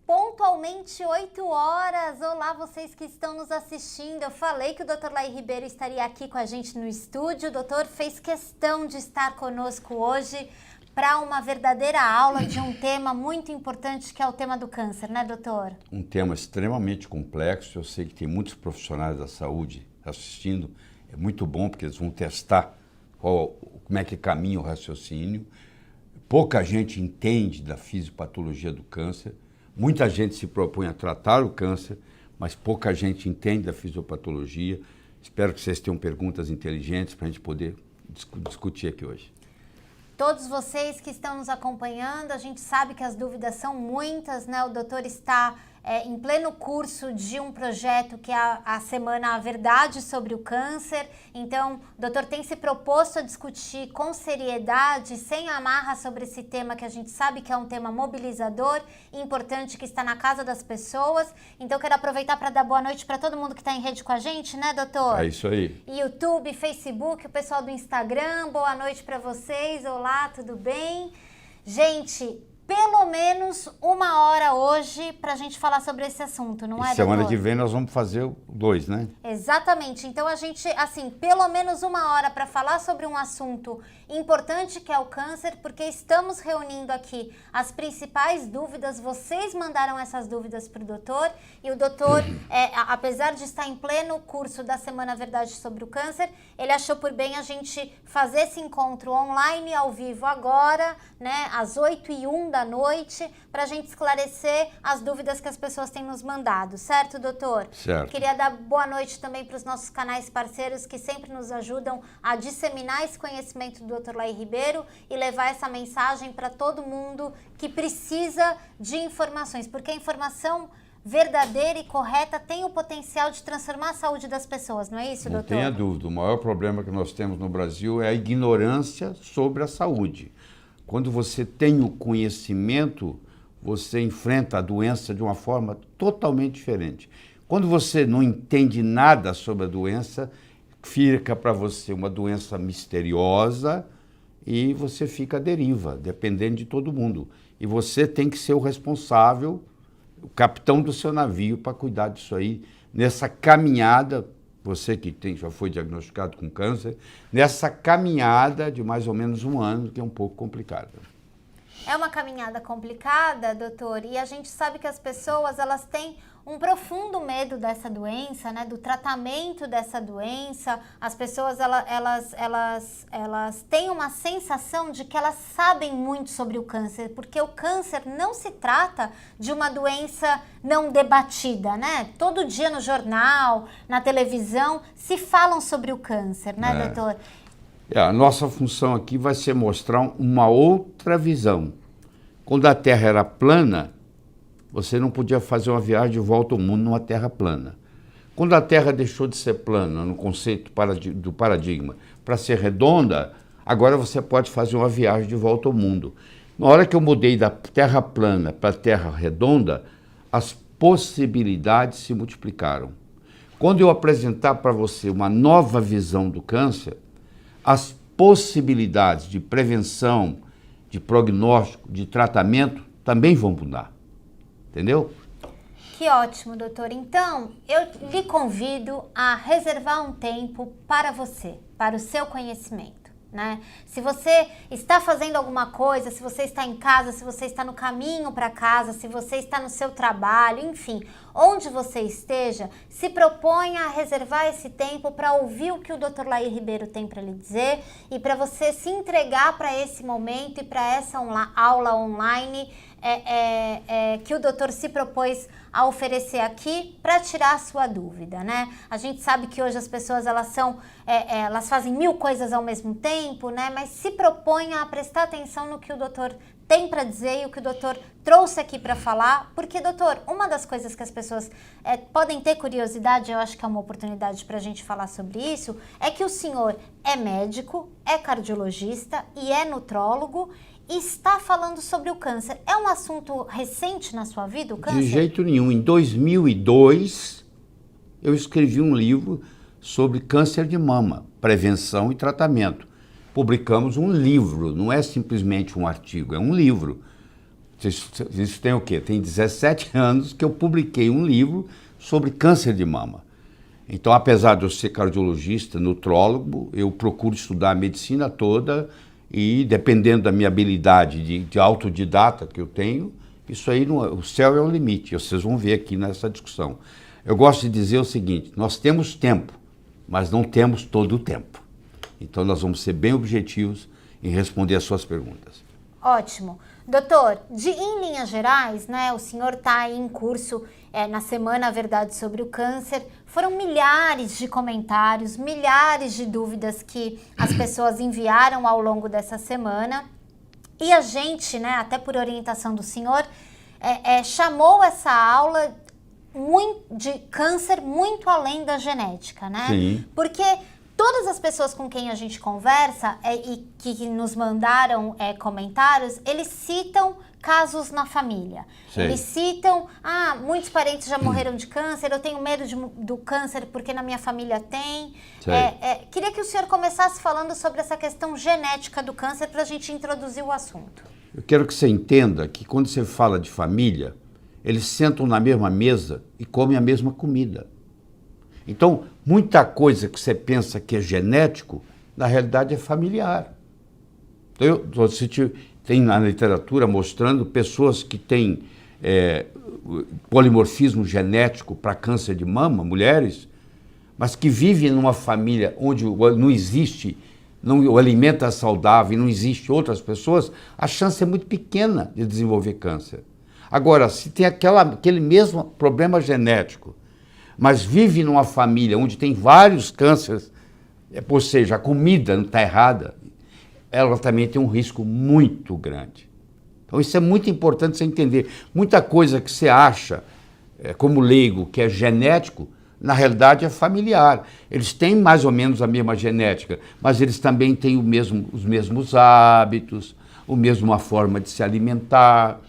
Pontualmente 8 horas. Olá, vocês que estão nos assistindo. Eu falei que o Dr. Laí Ribeiro estaria aqui com a gente no estúdio. O doutor fez questão de estar conosco hoje para uma verdadeira aula de um tema muito importante, que é o tema do câncer, né, doutor? Um tema extremamente complexo. Eu sei que tem muitos profissionais da saúde assistindo. É muito bom porque eles vão testar como é que caminha o raciocínio. Pouca gente entende da fisiopatologia do câncer. Muita gente se propõe a tratar o câncer, mas pouca gente entende da fisiopatologia. Espero que vocês tenham perguntas inteligentes para a gente poder discutir aqui hoje. Todos vocês que estão nos acompanhando, a gente sabe que as dúvidas são muitas, né? O doutor está em pleno curso de um projeto que é a Semana A Verdade sobre o Câncer. Então, o doutor tem se proposto a discutir com seriedade, sem amarra, sobre esse tema que a gente sabe que é um tema mobilizador e importante, que está na casa das pessoas. Então, eu quero aproveitar para dar boa noite para todo mundo que está em rede com a gente, né, doutor? É isso aí. YouTube, Facebook, o pessoal do Instagram, boa noite para vocês. Olá, tudo bem? Gente, pelo menos 1 hora hoje para a gente falar sobre esse assunto, não é, doutor? Semana que vem nós vamos fazer 2, né? Exatamente. Então a gente, assim, pelo menos 1 hora para falar sobre um assunto importante, que é o câncer, porque estamos reunindo aqui as principais dúvidas. Vocês mandaram essas dúvidas para o doutor e o doutor, apesar de estar em pleno curso da Semana Verdade sobre o Câncer, ele achou por bem a gente fazer esse encontro online, ao vivo agora, né, às 8h01 da noite, para a gente esclarecer as dúvidas que as pessoas têm nos mandado, certo, doutor? Certo. Queria dar boa noite também para os nossos canais parceiros que sempre nos ajudam a disseminar esse conhecimento do Dr. Laí Ribeiro e levar essa mensagem para todo mundo que precisa de informações, porque a informação verdadeira e correta tem o potencial de transformar a saúde das pessoas, não é isso, doutor? Não tenha dúvida, o maior problema que nós temos no Brasil é a ignorância sobre a saúde. Quando você tem o conhecimento, você enfrenta a doença de uma forma totalmente diferente. Quando você não entende nada sobre a doença, fica para você uma doença misteriosa e você fica à deriva, dependendo de todo mundo. E você tem que ser o responsável, o capitão do seu navio, para cuidar disso aí, nessa caminhada. Você que já foi diagnosticado com câncer, nessa caminhada de mais ou menos 1 ano, que é um pouco complicada. É uma caminhada complicada, doutor, e a gente sabe que as pessoas, elas têm um profundo medo dessa doença, né, do tratamento dessa doença. As pessoas, elas têm uma sensação de que elas sabem muito sobre o câncer, porque o câncer não se trata de uma doença não debatida, né? Todo dia no jornal, na televisão, se falam sobre o câncer, né, doutor? A nossa função aqui vai ser mostrar uma outra visão. Quando a Terra era plana, você não podia fazer uma viagem de volta ao mundo numa Terra plana. Quando a Terra deixou de ser plana, no conceito do paradigma, para ser redonda, agora você pode fazer uma viagem de volta ao mundo. Na hora que eu mudei da Terra plana para a Terra redonda, as possibilidades se multiplicaram. Quando eu apresentar para você uma nova visão do câncer, as possibilidades de prevenção, de prognóstico, de tratamento também vão mudar. Entendeu? Que ótimo, doutor. Então, eu lhe convido a reservar um tempo para você, para o seu conhecimento, né? Se você está fazendo alguma coisa, se você está em casa, se você está no caminho para casa, se você está no seu trabalho, enfim, onde você esteja, se proponha a reservar esse tempo para ouvir o que o Dr. Laí Ribeiro tem para lhe dizer e para você se entregar para esse momento e para essa aula online que o doutor se propôs a oferecer aqui para tirar a sua dúvida, né? A gente sabe que hoje as pessoas, elas fazem 1000 coisas ao mesmo tempo, né? Mas se proponha a prestar atenção no que o doutor tem para dizer e o que o doutor trouxe aqui para falar, porque, doutor, uma das coisas que as pessoas podem ter curiosidade, eu acho que é uma oportunidade para a gente falar sobre isso, é que o senhor é médico, é cardiologista e é nutrólogo e está falando sobre o câncer. É um assunto recente na sua vida, o câncer? De jeito nenhum. Em 2002, eu escrevi um livro sobre câncer de mama, prevenção e tratamento. Publicamos um livro, não é simplesmente um artigo, é um livro. Isso tem o quê? Tem 17 anos que eu publiquei um livro sobre câncer de mama. Então, apesar de eu ser cardiologista, nutrólogo, eu procuro estudar a medicina toda e, dependendo da minha habilidade de autodidata que eu tenho, isso aí, o céu é o limite. Vocês vão ver aqui nessa discussão. Eu gosto de dizer o seguinte, nós temos tempo, mas não temos todo o tempo. Então, nós vamos ser bem objetivos em responder as suas perguntas. Ótimo. Doutor, em linhas gerais, né, o senhor está aí em curso na Semana a Verdade sobre o Câncer. Foram milhares de comentários, milhares de dúvidas que as pessoas enviaram ao longo dessa semana. E a gente, né, até por orientação do senhor, chamou essa aula de câncer muito além da genética, né? Sim. Porque todas as pessoas com quem a gente conversa e que nos mandaram comentários, eles citam casos na família. Sim. Eles citam, muitos parentes já morreram de câncer, eu tenho medo do câncer porque na minha família tem. Queria que o senhor começasse falando sobre essa questão genética do câncer para a gente introduzir o assunto. Eu quero que você entenda que quando você fala de família, eles sentam na mesma mesa e comem a mesma comida. Então, muita coisa que você pensa que é genético, na realidade é familiar. Você tem na literatura mostrando pessoas que têm polimorfismo genético para câncer de mama, mulheres, mas que vivem numa família onde não existe, o alimento é saudável e não existe outras pessoas, a chance é muito pequena de desenvolver câncer. Agora, se tem aquele mesmo problema genético, mas vive numa família onde tem vários cânceres, ou seja, a comida não está errada, ela também tem um risco muito grande. Então isso é muito importante você entender. Muita coisa que você acha, como leigo, que é genético, na realidade é familiar. Eles têm mais ou menos a mesma genética, mas eles também têm os mesmos hábitos, a mesma forma de se alimentar.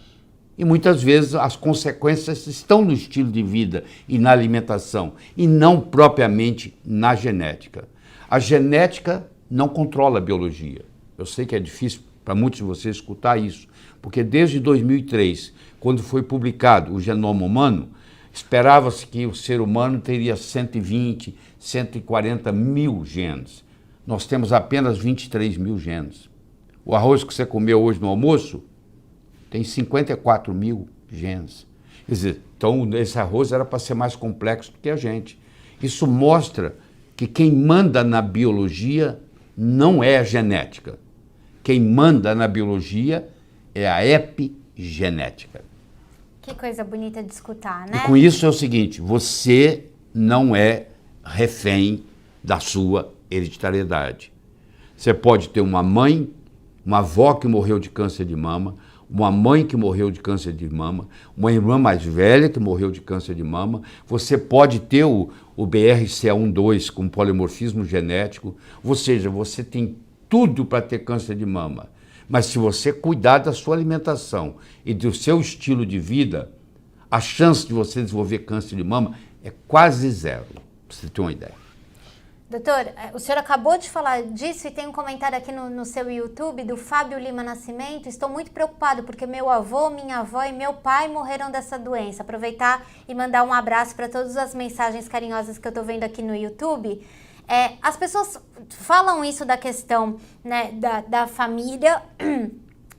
E muitas vezes as consequências estão no estilo de vida e na alimentação, e não propriamente na genética. A genética não controla a biologia. Eu sei que é difícil para muitos de vocês escutar isso, porque desde 2003, quando foi publicado o genoma humano, esperava-se que o ser humano teria 120, 140 mil genes. Nós temos apenas 23 mil genes. O arroz que você comeu hoje no almoço tem 54 mil genes. Quer dizer, então esse arroz era para ser mais complexo do que a gente. Isso mostra que quem manda na biologia não é a genética. Quem manda na biologia é a epigenética. Que coisa bonita de escutar, né? E com isso é o seguinte, você não é refém da sua hereditariedade. Você pode ter uma mãe, uma avó que morreu de câncer de mama, uma mãe que morreu de câncer de mama, uma irmã mais velha que morreu de câncer de mama, você pode ter o BRCA12 com polimorfismo genético, ou seja, você tem tudo para ter câncer de mama. Mas se você cuidar da sua alimentação e do seu estilo de vida, a chance de você desenvolver câncer de mama é quase zero, para você ter uma ideia. Doutor, o senhor acabou de falar disso e tem um comentário aqui no seu YouTube do Fábio Lima Nascimento. Estou muito preocupado porque meu avô, minha avó e meu pai morreram dessa doença. Aproveitar e mandar um abraço para todas as mensagens carinhosas que eu estou vendo aqui no YouTube. As pessoas falam isso da questão, né, da família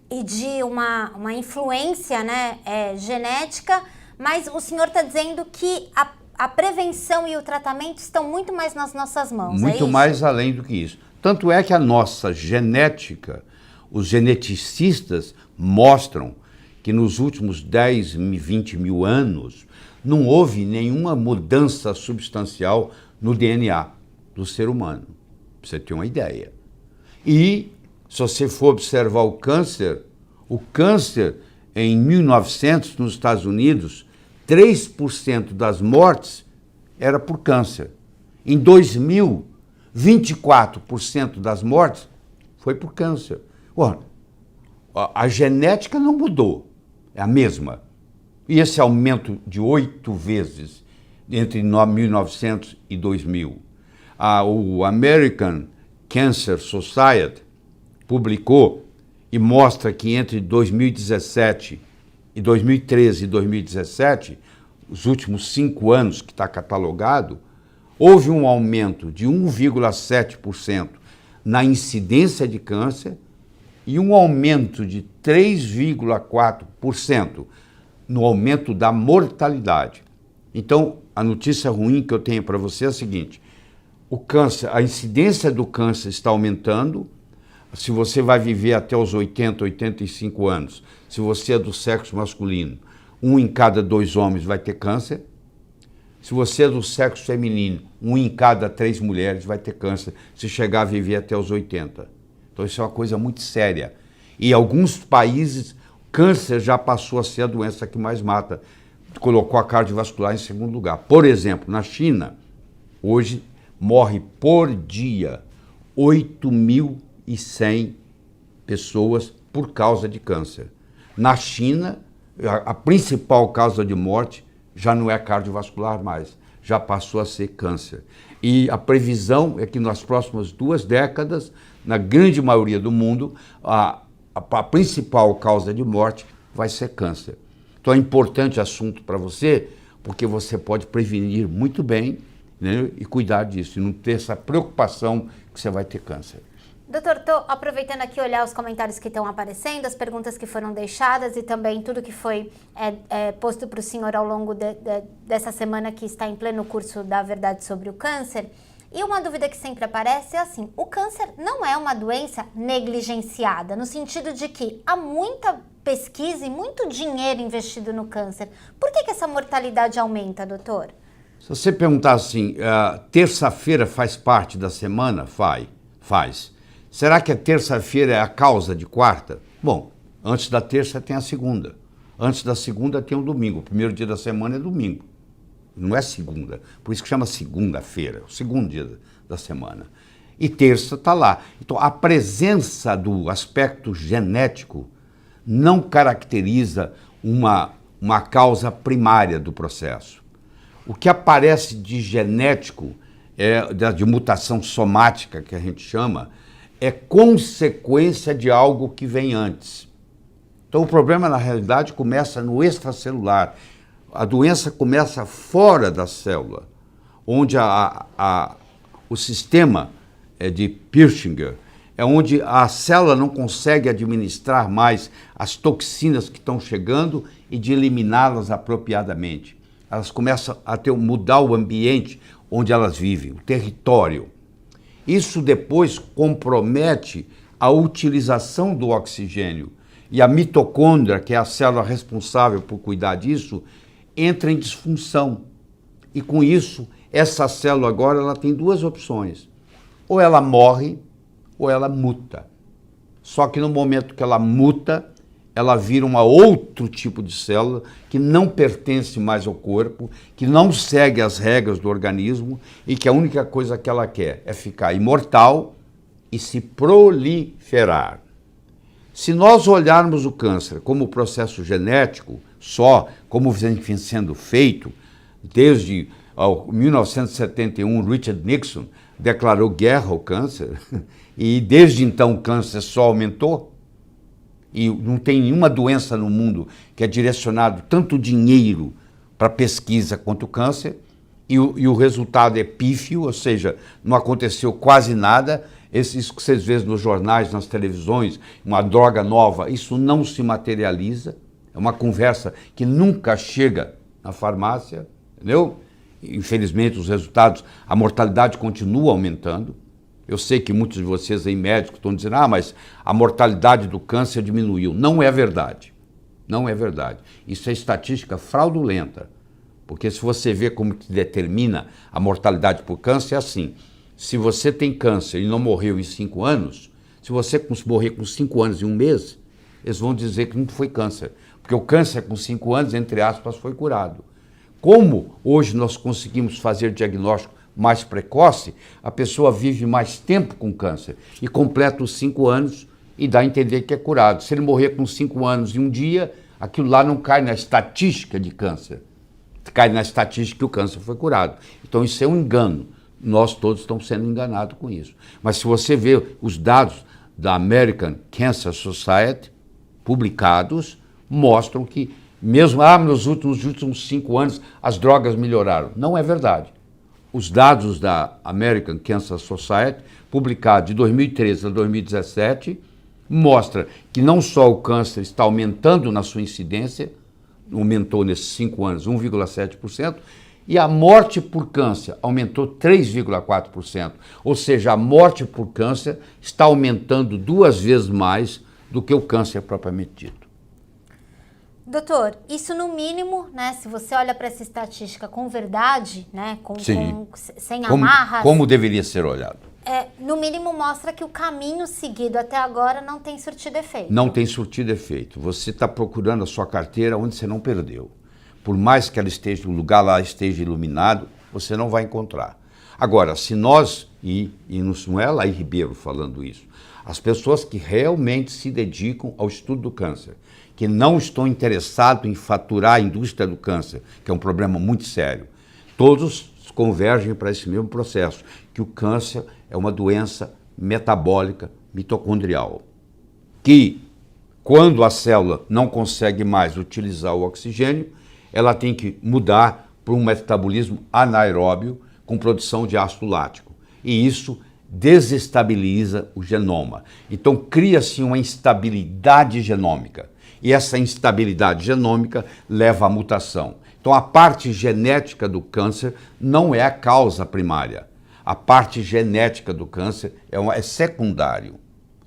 e de uma influência, né, genética, mas o senhor está dizendo que a prevenção e o tratamento estão muito mais nas nossas mãos, muito mais além do que isso. Tanto é que a nossa genética, os geneticistas mostram que nos últimos 10, 20 mil anos não houve nenhuma mudança substancial no DNA do ser humano, para você ter uma ideia. E, se você for observar o câncer em 1900, nos Estados Unidos, 3% das mortes era por câncer. Em 2000, 24% das mortes foi por câncer. Ora, a genética não mudou, é a mesma. E esse aumento de 8 vezes entre 1900 e 2000. O American Cancer Society publicou e mostra que entre 2017 em 2013 e 2017, os últimos 5 anos que está catalogado, houve um aumento de 1,7% na incidência de câncer e um aumento de 3,4% no aumento da mortalidade. Então, a notícia ruim que eu tenho para você é a seguinte: o câncer, a incidência do câncer está aumentando. Se você vai viver até os 80, 85 anos, se você é do sexo masculino, 1 em cada 2 homens vai ter câncer. Se você é do sexo feminino, 1 em cada 3 mulheres vai ter câncer, se chegar a viver até os 80. Então isso é uma coisa muito séria. E em alguns países, câncer já passou a ser a doença que mais mata. Colocou a cardiovascular em segundo lugar. Por exemplo, na China, hoje morre por dia 8.100 pessoas por causa de câncer. Na China, a principal causa de morte já não é cardiovascular mais, já passou a ser câncer. E a previsão é que nas próximas 2 décadas, na grande maioria do mundo, a principal causa de morte vai ser câncer. Então é importante assunto para você, porque você pode prevenir muito bem, né, e cuidar disso, e não ter essa preocupação que você vai ter câncer. Doutor, estou aproveitando aqui olhar os comentários que estão aparecendo, as perguntas que foram deixadas e também tudo que foi posto para o senhor ao longo dessa semana que está em pleno curso da Verdade sobre o Câncer. E uma dúvida que sempre aparece é assim: o câncer não é uma doença negligenciada, no sentido de que há muita pesquisa e muito dinheiro investido no câncer. Por que essa mortalidade aumenta, doutor? Se você perguntar assim, terça-feira faz parte da semana? Faz. Será que a terça-feira é a causa de quarta? Bom, antes da terça tem a segunda. Antes da segunda tem o domingo. O primeiro dia da semana é domingo. Não é segunda. Por isso que chama segunda-feira, o segundo dia da semana. E terça está lá. Então, a presença do aspecto genético não caracteriza uma causa primária do processo. O que aparece de genético, de mutação somática, que a gente chama, é consequência de algo que vem antes. Então o problema, na realidade, começa no extracelular. A doença começa fora da célula, onde o sistema de Purkinje é onde a célula não consegue administrar mais as toxinas que estão chegando e de eliminá-las apropriadamente. Elas começam a mudar o ambiente onde elas vivem, o território. Isso depois compromete a utilização do oxigênio. E a mitocôndria, que é a célula responsável por cuidar disso, entra em disfunção. E com isso, essa célula agora ela tem 2 opções. Ou ela morre, ou ela muta. Só que no momento que ela muta, ela vira um outro tipo de célula que não pertence mais ao corpo, que não segue as regras do organismo e que a única coisa que ela quer é ficar imortal e se proliferar. Se nós olharmos o câncer como processo genético, só como vem sendo feito, desde 1971, Richard Nixon declarou guerra ao câncer, e desde então o câncer só aumentou, e não tem nenhuma doença no mundo que é direcionado tanto dinheiro para pesquisa quanto o câncer, e o resultado é pífio, ou seja, não aconteceu quase nada. Isso que vocês veem nos jornais, nas televisões, uma droga nova, isso não se materializa, é uma conversa que nunca chega na farmácia, entendeu? Infelizmente os resultados, a mortalidade continua aumentando. Eu sei que muitos de vocês aí médicos estão dizendo, mas a mortalidade do câncer diminuiu. Não é verdade. Não é verdade. Isso é estatística fraudulenta. Porque se você vê como que determina a mortalidade por câncer, é assim. Se você tem câncer e não morreu em 5 anos, se você morrer com 5 anos e 1 mês, eles vão dizer que não foi câncer. Porque o câncer com 5 anos, entre aspas, foi curado. Como hoje nós conseguimos fazer diagnóstico mais precoce, a pessoa vive mais tempo com câncer e completa os 5 anos e dá a entender que é curado. Se ele morrer com 5 anos e 1 dia, aquilo lá não cai na estatística de câncer. Cai na estatística que o câncer foi curado. Então isso é um engano. Nós todos estamos sendo enganados com isso. Mas se você vê os dados da American Cancer Society publicados, mostram que Mesmo, nos últimos 5 anos as drogas melhoraram. Não é verdade. Os dados da American Cancer Society, publicados de 2013 a 2017, mostra que não só o câncer está aumentando na sua incidência, aumentou nesses 5 anos 1,7%, e a morte por câncer aumentou 3,4%. Ou seja, a morte por câncer está aumentando 2 vezes mais do que o câncer propriamente dito. Doutor, isso no mínimo, né, se você olha para essa estatística com verdade, né, sem amarras... Como deveria ser olhado? No mínimo mostra que o caminho seguido até agora não tem surtido efeito. Não tem surtido efeito. Você está procurando a sua carteira onde você não perdeu. Por mais que ela esteja, o lugar lá esteja iluminado, você não vai encontrar. Agora, se nós, e não é Laí Ribeiro falando isso, as pessoas que realmente se dedicam ao estudo do câncer, que não estão interessados em faturar a indústria do câncer, que é um problema muito sério, todos convergem para esse mesmo processo, que o câncer é uma doença metabólica mitocondrial, que quando a célula não consegue mais utilizar o oxigênio, ela tem que mudar para um metabolismo anaeróbio com produção de ácido lático. E isso desestabiliza o genoma. Então cria-se uma instabilidade genômica. E essa instabilidade genômica leva à mutação. Então a parte genética do câncer não é a causa primária. A parte genética do câncer é secundário.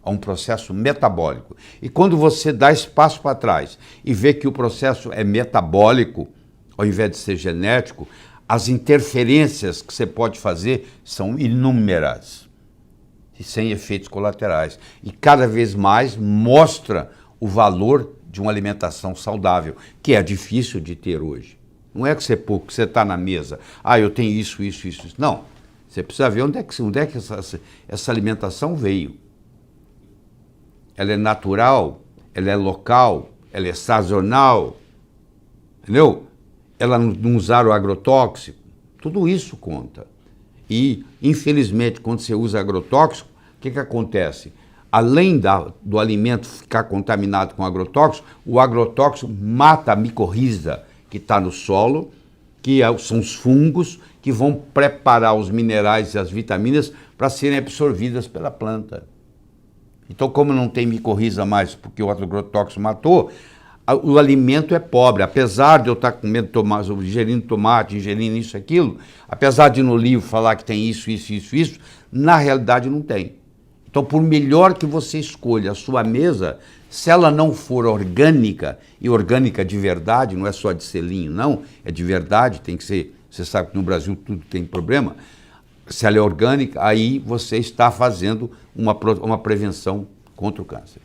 É um processo metabólico. E quando você dá espaço para trás e vê que o processo é metabólico, ao invés de ser genético, as interferências que você pode fazer são inúmeras e sem efeitos colaterais. E cada vez mais mostra o valor de uma alimentação saudável, que é difícil de ter hoje. Não é que você está na mesa, eu tenho isso. Não, você precisa ver onde é que essa alimentação veio. Ela é natural, ela é local, ela é sazonal, entendeu? Ela não usar o agrotóxico, tudo isso conta. E, infelizmente, quando você usa agrotóxico, o que acontece? Além do alimento ficar contaminado com agrotóxico, o agrotóxico mata a micorriza que está no solo, que são os fungos que vão preparar os minerais e as vitaminas para serem absorvidas pela planta. Então, como não tem micorriza mais porque o agrotóxico matou, o alimento é pobre. Apesar de eu estar comendo tomate, ingerindo tomate, ingerindo isso, aquilo, apesar de no livro falar que tem isso, na realidade não tem. Então, por melhor que você escolha a sua mesa, se ela não for orgânica, e orgânica de verdade, não é só de selinho, não, é de verdade, tem que ser, você sabe que no Brasil tudo tem problema, se ela é orgânica, aí você está fazendo uma prevenção contra o câncer.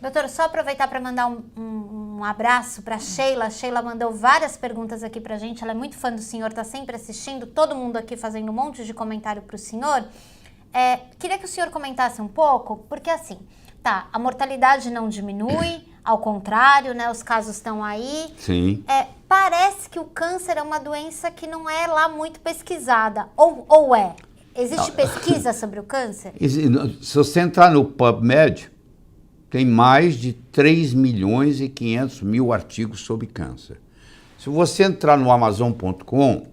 Doutor, só aproveitar para mandar um abraço para a Sheila. A Sheila mandou várias perguntas aqui para a gente, ela é muito fã do senhor, está sempre assistindo, todo mundo aqui fazendo um monte de comentário para o senhor. Queria que o senhor comentasse um pouco, porque assim, a mortalidade não diminui, ao contrário, né, os casos estão aí. Sim. Parece que o câncer é uma doença que não é lá muito pesquisada, ou é? Existe pesquisa sobre o câncer? Se você entrar no PubMed, tem mais de 3.500.000 artigos sobre câncer. Se você entrar no Amazon.com,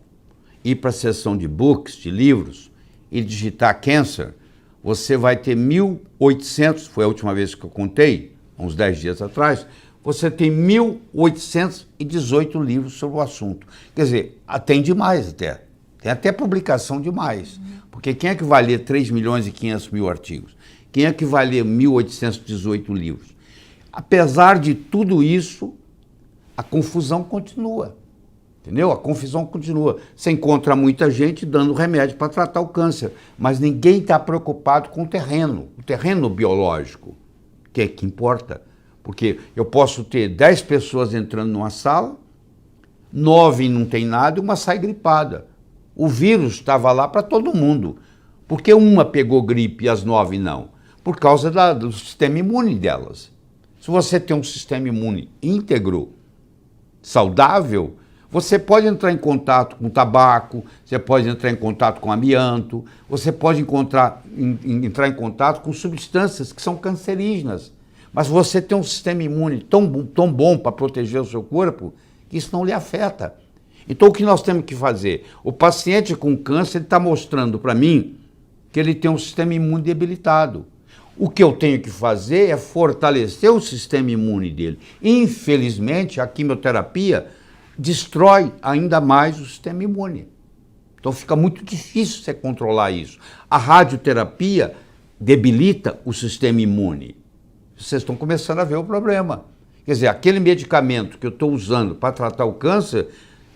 ir para a seção de books, de livros, e digitar Cancer, você vai ter 1.800, foi a última vez que eu contei, uns 10 dias atrás, você tem 1.818 livros sobre o assunto. Quer dizer, tem demais até. Tem até publicação demais. Porque quem é que vai ler 3.500.000 artigos? Quem é que vai ler 1.818 livros? Apesar de tudo isso, a confusão continua. Entendeu? A confusão continua. Você encontra muita gente dando remédio para tratar o câncer, mas ninguém está preocupado com o terreno biológico, que é que importa. Porque eu posso ter 10 pessoas entrando numa sala, 9 não tem nada e uma sai gripada. O vírus estava lá para todo mundo. Por que uma pegou gripe e as 9 não? Por causa do sistema imune delas. Se você tem um sistema imune íntegro, saudável, você pode entrar em contato com tabaco, você pode entrar em contato com amianto, você pode entrar em contato com substâncias que são cancerígenas. Mas você tem um sistema imune tão bom para proteger o seu corpo que isso não lhe afeta. Então o que nós temos que fazer? O paciente com câncer está mostrando para mim que ele tem um sistema imune debilitado. O que eu tenho que fazer é fortalecer o sistema imune dele. Infelizmente, a quimioterapia destrói ainda mais o sistema imune. Então fica muito difícil você controlar isso. A radioterapia debilita o sistema imune. Vocês estão começando a ver o problema. Quer dizer, aquele medicamento que eu estou usando para tratar o câncer,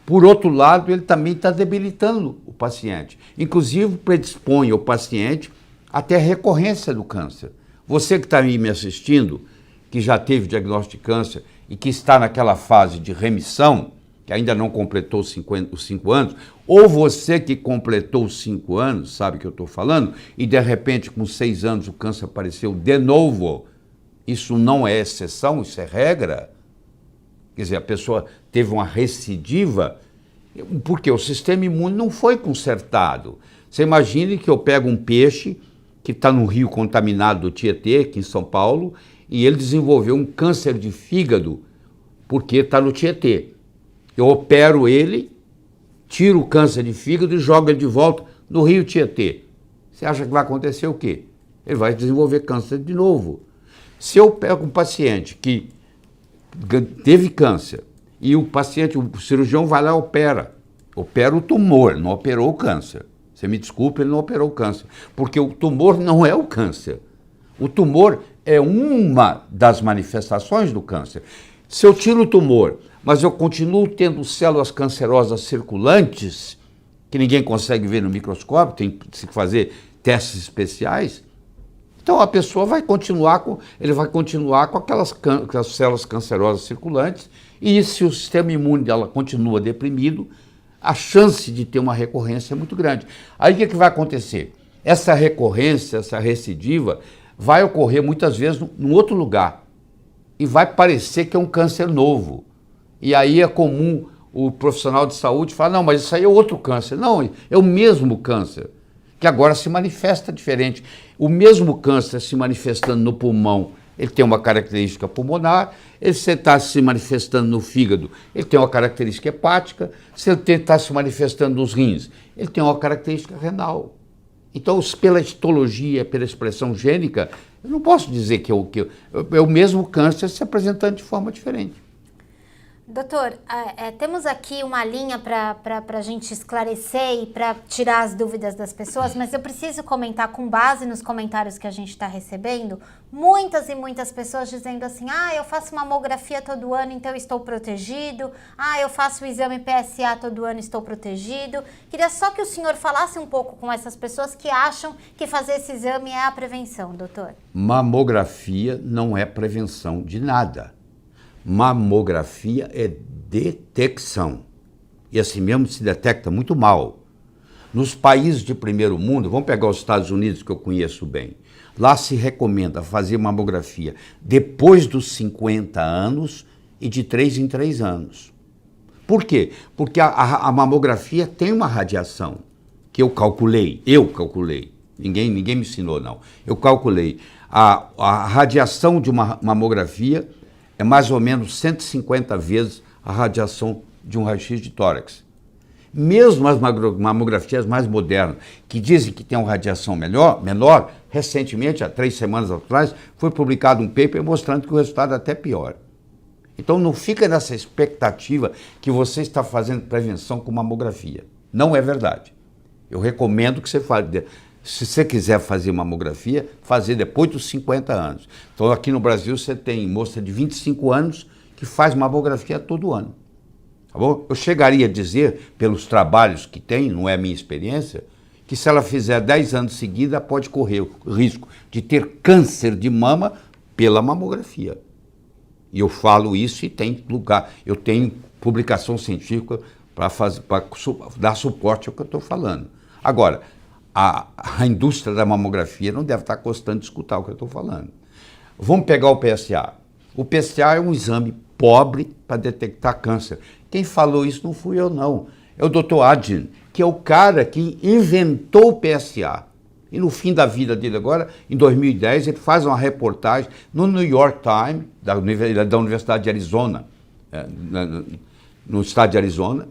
por outro lado, ele também está debilitando o paciente. Inclusive, predispõe o paciente até a recorrência do câncer. Você que está aí me assistindo, que já teve diagnóstico de câncer e que está naquela fase de remissão, que ainda não completou os 5 anos, ou você que completou os 5 anos, sabe o que eu estou falando, e de repente com 6 anos o câncer apareceu de novo, isso não é exceção, isso é regra. Quer dizer, a pessoa teve uma recidiva, porque o sistema imune não foi consertado. Você imagine que eu pego um peixe que está no rio contaminado do Tietê, aqui em São Paulo, e ele desenvolveu um câncer de fígado porque está no Tietê. Eu opero ele, tiro o câncer de fígado e jogo ele de volta no rio Tietê. Você acha que vai acontecer o quê? Ele vai desenvolver câncer de novo. Se eu pego um paciente que teve câncer e o cirurgião vai lá e opera o tumor, não operou o câncer. Você me desculpe, ele não operou o câncer, porque o tumor não é o câncer. O tumor é uma das manifestações do câncer. Se eu tiro o tumor, mas eu continuo tendo células cancerosas circulantes, que ninguém consegue ver no microscópio, tem que se fazer testes especiais, então a pessoa vai continuar com aquelas células cancerosas circulantes, e se o sistema imune dela continua deprimido, a chance de ter uma recorrência é muito grande. Aí o que vai acontecer? Essa recorrência, essa recidiva, vai ocorrer muitas vezes num outro lugar, e vai parecer que é um câncer novo. E aí é comum o profissional de saúde falar, não, mas isso aí é outro câncer. Não, é o mesmo câncer, que agora se manifesta diferente. O mesmo câncer se manifestando no pulmão, ele tem uma característica pulmonar, ele está se manifestando no fígado, ele tem uma característica hepática, se ele está se manifestando nos rins, ele tem uma característica renal. Então, pela histologia, pela expressão gênica, eu não posso dizer que é o mesmo câncer se apresentando de forma diferente. Doutor, temos aqui uma linha para a gente esclarecer e para tirar as dúvidas das pessoas, mas eu preciso comentar com base nos comentários que a gente está recebendo, muitas e muitas pessoas dizendo assim, eu faço mamografia todo ano, então estou protegido, eu faço o exame PSA todo ano, estou protegido. Queria só que o senhor falasse um pouco com essas pessoas que acham que fazer esse exame é a prevenção, doutor. Mamografia não é prevenção de nada. Mamografia é detecção. E assim mesmo se detecta muito mal. Nos países de primeiro mundo, vamos pegar os Estados Unidos, que eu conheço bem, lá se recomenda fazer mamografia depois dos 50 anos e de 3 em 3 anos. Por quê? Porque a mamografia tem uma radiação que eu calculei, ninguém me ensinou não, eu calculei. A radiação de uma mamografia é mais ou menos 150 vezes a radiação de um raio-x de tórax. Mesmo as mamografias mais modernas, que dizem que tem uma radiação menor, recentemente, há 3 semanas atrás, foi publicado um paper mostrando que o resultado é até pior. Então não fica nessa expectativa que você está fazendo prevenção com mamografia. Não é verdade. Eu recomendo que você faça. Se você quiser fazer mamografia, fazer depois dos 50 anos. Então, aqui no Brasil, você tem moça de 25 anos que faz mamografia todo ano. Tá bom? Eu chegaria a dizer, pelos trabalhos que tem, não é a minha experiência, que se ela fizer 10 anos seguida, pode correr o risco de ter câncer de mama pela mamografia. E eu falo isso e tem lugar. Eu tenho publicação científica para dar suporte ao que eu estou falando. Agora, a indústria da mamografia não deve estar gostando de escutar o que eu estou falando. Vamos pegar o PSA. O PSA é um exame pobre para detectar câncer. Quem falou isso não fui eu, não. É o Dr. Adjen, que é o cara que inventou o PSA. E no fim da vida dele agora, em 2010, ele faz uma reportagem no New York Times, da Universidade de Arizona, no estado de Arizona.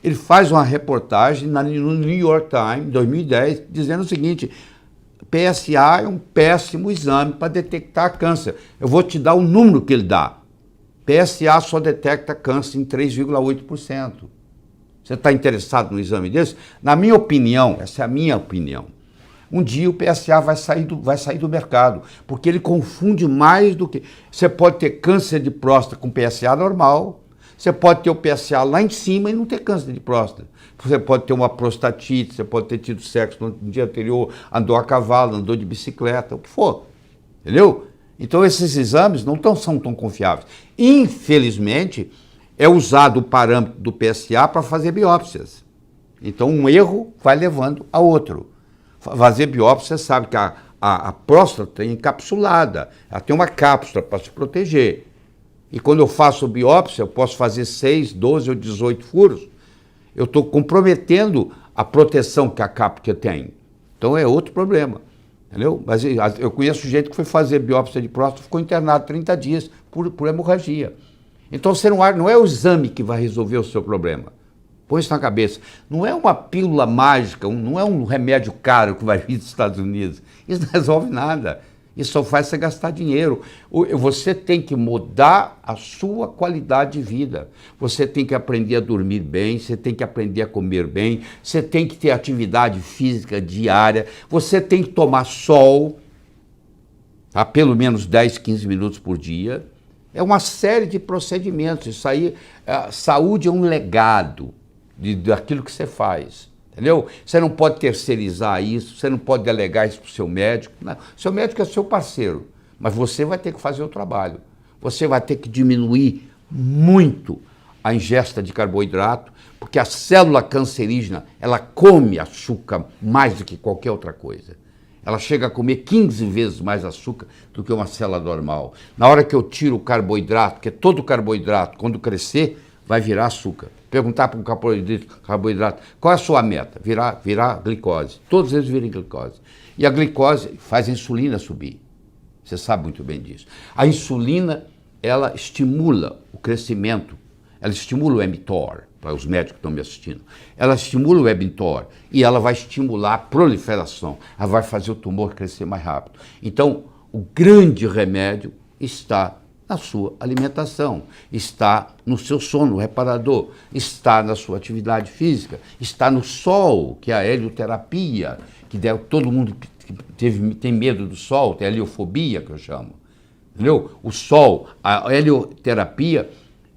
Ele faz uma reportagem no New York Times, em 2010, dizendo o seguinte: PSA é um péssimo exame para detectar câncer. Eu vou te dar o número que ele dá. PSA só detecta câncer em 3,8%. Você está interessado no exame desse? Na minha opinião, essa é a minha opinião, um dia o PSA vai sair do mercado, porque ele confunde mais do que... Você pode ter câncer de próstata com PSA normal, você pode ter o PSA lá em cima e não ter câncer de próstata. Você pode ter uma prostatite, você pode ter tido sexo no dia anterior, andou a cavalo, andou de bicicleta, o que for. Entendeu? Então esses exames não são tão confiáveis. Infelizmente, é usado o parâmetro do PSA para fazer biópsias. Então um erro vai levando a outro. Fazer biópsia, você sabe que a próstata é encapsulada, ela tem uma cápsula para se proteger. E quando eu faço biópsia, eu posso fazer 6, 12 ou 18 furos. Eu estou comprometendo a proteção que a cápsula tem. Então é outro problema, entendeu? Mas eu conheço gente que foi fazer biópsia de próstata e ficou internado 30 dias por hemorragia. Então você não é o exame que vai resolver o seu problema. Põe isso na cabeça. Não é uma pílula mágica, não é um remédio caro que vai vir dos Estados Unidos. Isso não resolve nada. Isso só faz você gastar dinheiro. Você tem que mudar a sua qualidade de vida. Você tem que aprender a dormir bem, você tem que aprender a comer bem, você tem que ter atividade física diária, você tem que tomar sol, tá? Pelo menos 10, 15 minutos por dia. É uma série de procedimentos. Isso aí, saúde é um legado daquilo que você faz, entendeu? Você não pode terceirizar isso, você não pode delegar isso para o seu médico. Não. Seu médico é seu parceiro, mas você vai ter que fazer o trabalho. Você vai ter que diminuir muito a ingesta de carboidrato, porque a célula cancerígena, ela come açúcar mais do que qualquer outra coisa. Ela chega a comer 15 vezes mais açúcar do que uma célula normal. Na hora que eu tiro o carboidrato, porque todo carboidrato, quando crescer, vai virar açúcar. Perguntar para um carboidrato, qual é a sua meta? Virar glicose. Todos eles viram glicose. E a glicose faz a insulina subir. Você sabe muito bem disso. A insulina, ela estimula o crescimento, ela estimula o mTOR, para os médicos que estão me assistindo. Ela estimula o mTOR e ela vai estimular a proliferação. Ela vai fazer o tumor crescer mais rápido. Então, o grande remédio está na sua alimentação, está no seu sono reparador, está na sua atividade física, está no sol, que é a helioterapia, que todo mundo tem medo do sol, tem a heliofobia, que eu chamo. Entendeu? O sol, a helioterapia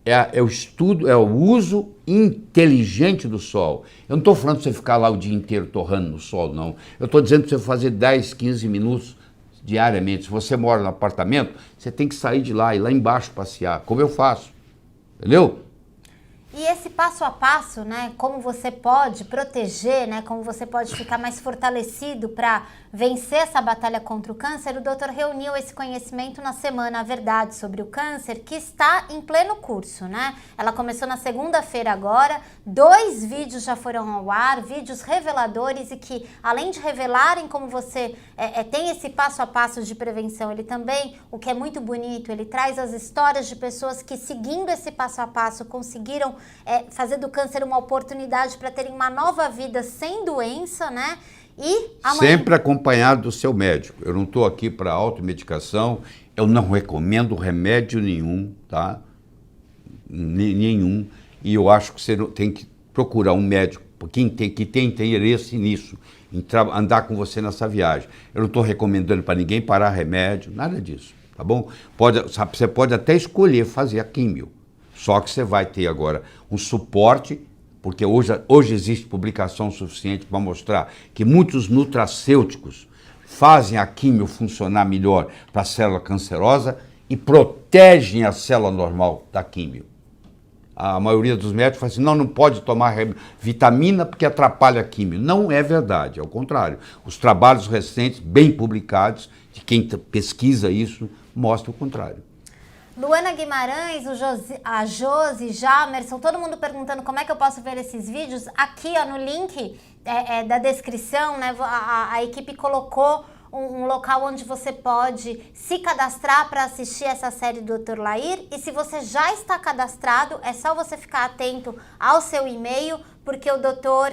é o estudo, é o uso inteligente do sol. Eu não estou falando para você ficar lá o dia inteiro torrando no sol, não. Eu estou dizendo para você fazer 10, 15 minutos diariamente. Se você mora no apartamento, você tem que sair de lá e ir lá embaixo passear, como eu faço, entendeu? E esse passo a passo, né, como você pode proteger, né, como você pode ficar mais fortalecido para vencer essa batalha contra o câncer, o doutor reuniu esse conhecimento na semana A Verdade sobre o Câncer, que está em pleno curso, né? Ela começou na segunda-feira agora, 2 vídeos já foram ao ar, vídeos reveladores e que, além de revelarem como você tem esse passo a passo de prevenção, ele também, o que é muito bonito, ele traz as histórias de pessoas que, seguindo esse passo a passo, conseguiram fazer do câncer uma oportunidade para terem uma nova vida sem doença, né? E sempre acompanhado do seu médico. Eu não estou aqui para automedicação, eu não recomendo remédio nenhum, tá? Nenhum. E eu acho que você tem que procurar um médico que tem interesse nisso, em andar com você nessa viagem. Eu não estou recomendando para ninguém parar remédio, nada disso, tá bom? Você pode até escolher fazer a químio, só que você vai ter agora um suporte, porque hoje existe publicação suficiente para mostrar que muitos nutracêuticos fazem a químio funcionar melhor para a célula cancerosa e protegem a célula normal da químio. A maioria dos médicos fala assim, não pode tomar vitamina porque atrapalha a químio. Não é verdade, ao contrário. Os trabalhos recentes, bem publicados, de quem pesquisa isso, mostram o contrário. Luana Guimarães, a Josi, Jamerson, todo mundo perguntando como é que eu posso ver esses vídeos. Aqui, ó, no link da descrição, né, a equipe colocou um local onde você pode se cadastrar para assistir essa série do Dr. Lair. E se você já está cadastrado, é só você ficar atento ao seu e-mail, porque o doutor,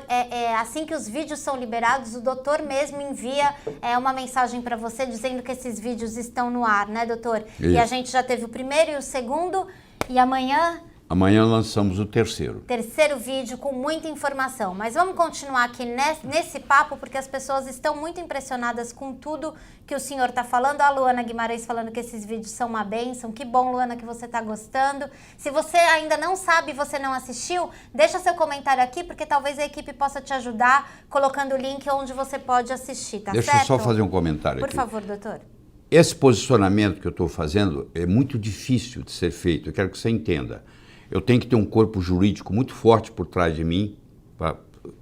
assim que os vídeos são liberados, o doutor mesmo envia uma mensagem para você dizendo que esses vídeos estão no ar, né, doutor? Isso. E a gente já teve o primeiro e o segundo, e amanhã... Amanhã lançamos o terceiro. Terceiro vídeo com muita informação. Mas vamos continuar aqui nesse papo, porque as pessoas estão muito impressionadas com tudo que o senhor está falando. A Luana Guimarães falando que esses vídeos são uma bênção. Que bom, Luana, que você está gostando. Se você ainda não sabe, você não assistiu, deixa seu comentário aqui, porque talvez a equipe possa te ajudar colocando o link onde você pode assistir, tá certo? Deixa eu só fazer um comentário aqui. Por favor, doutor. Esse posicionamento que eu estou fazendo é muito difícil de ser feito. Eu quero que você entenda. Eu tenho que ter um corpo jurídico muito forte por trás de mim, para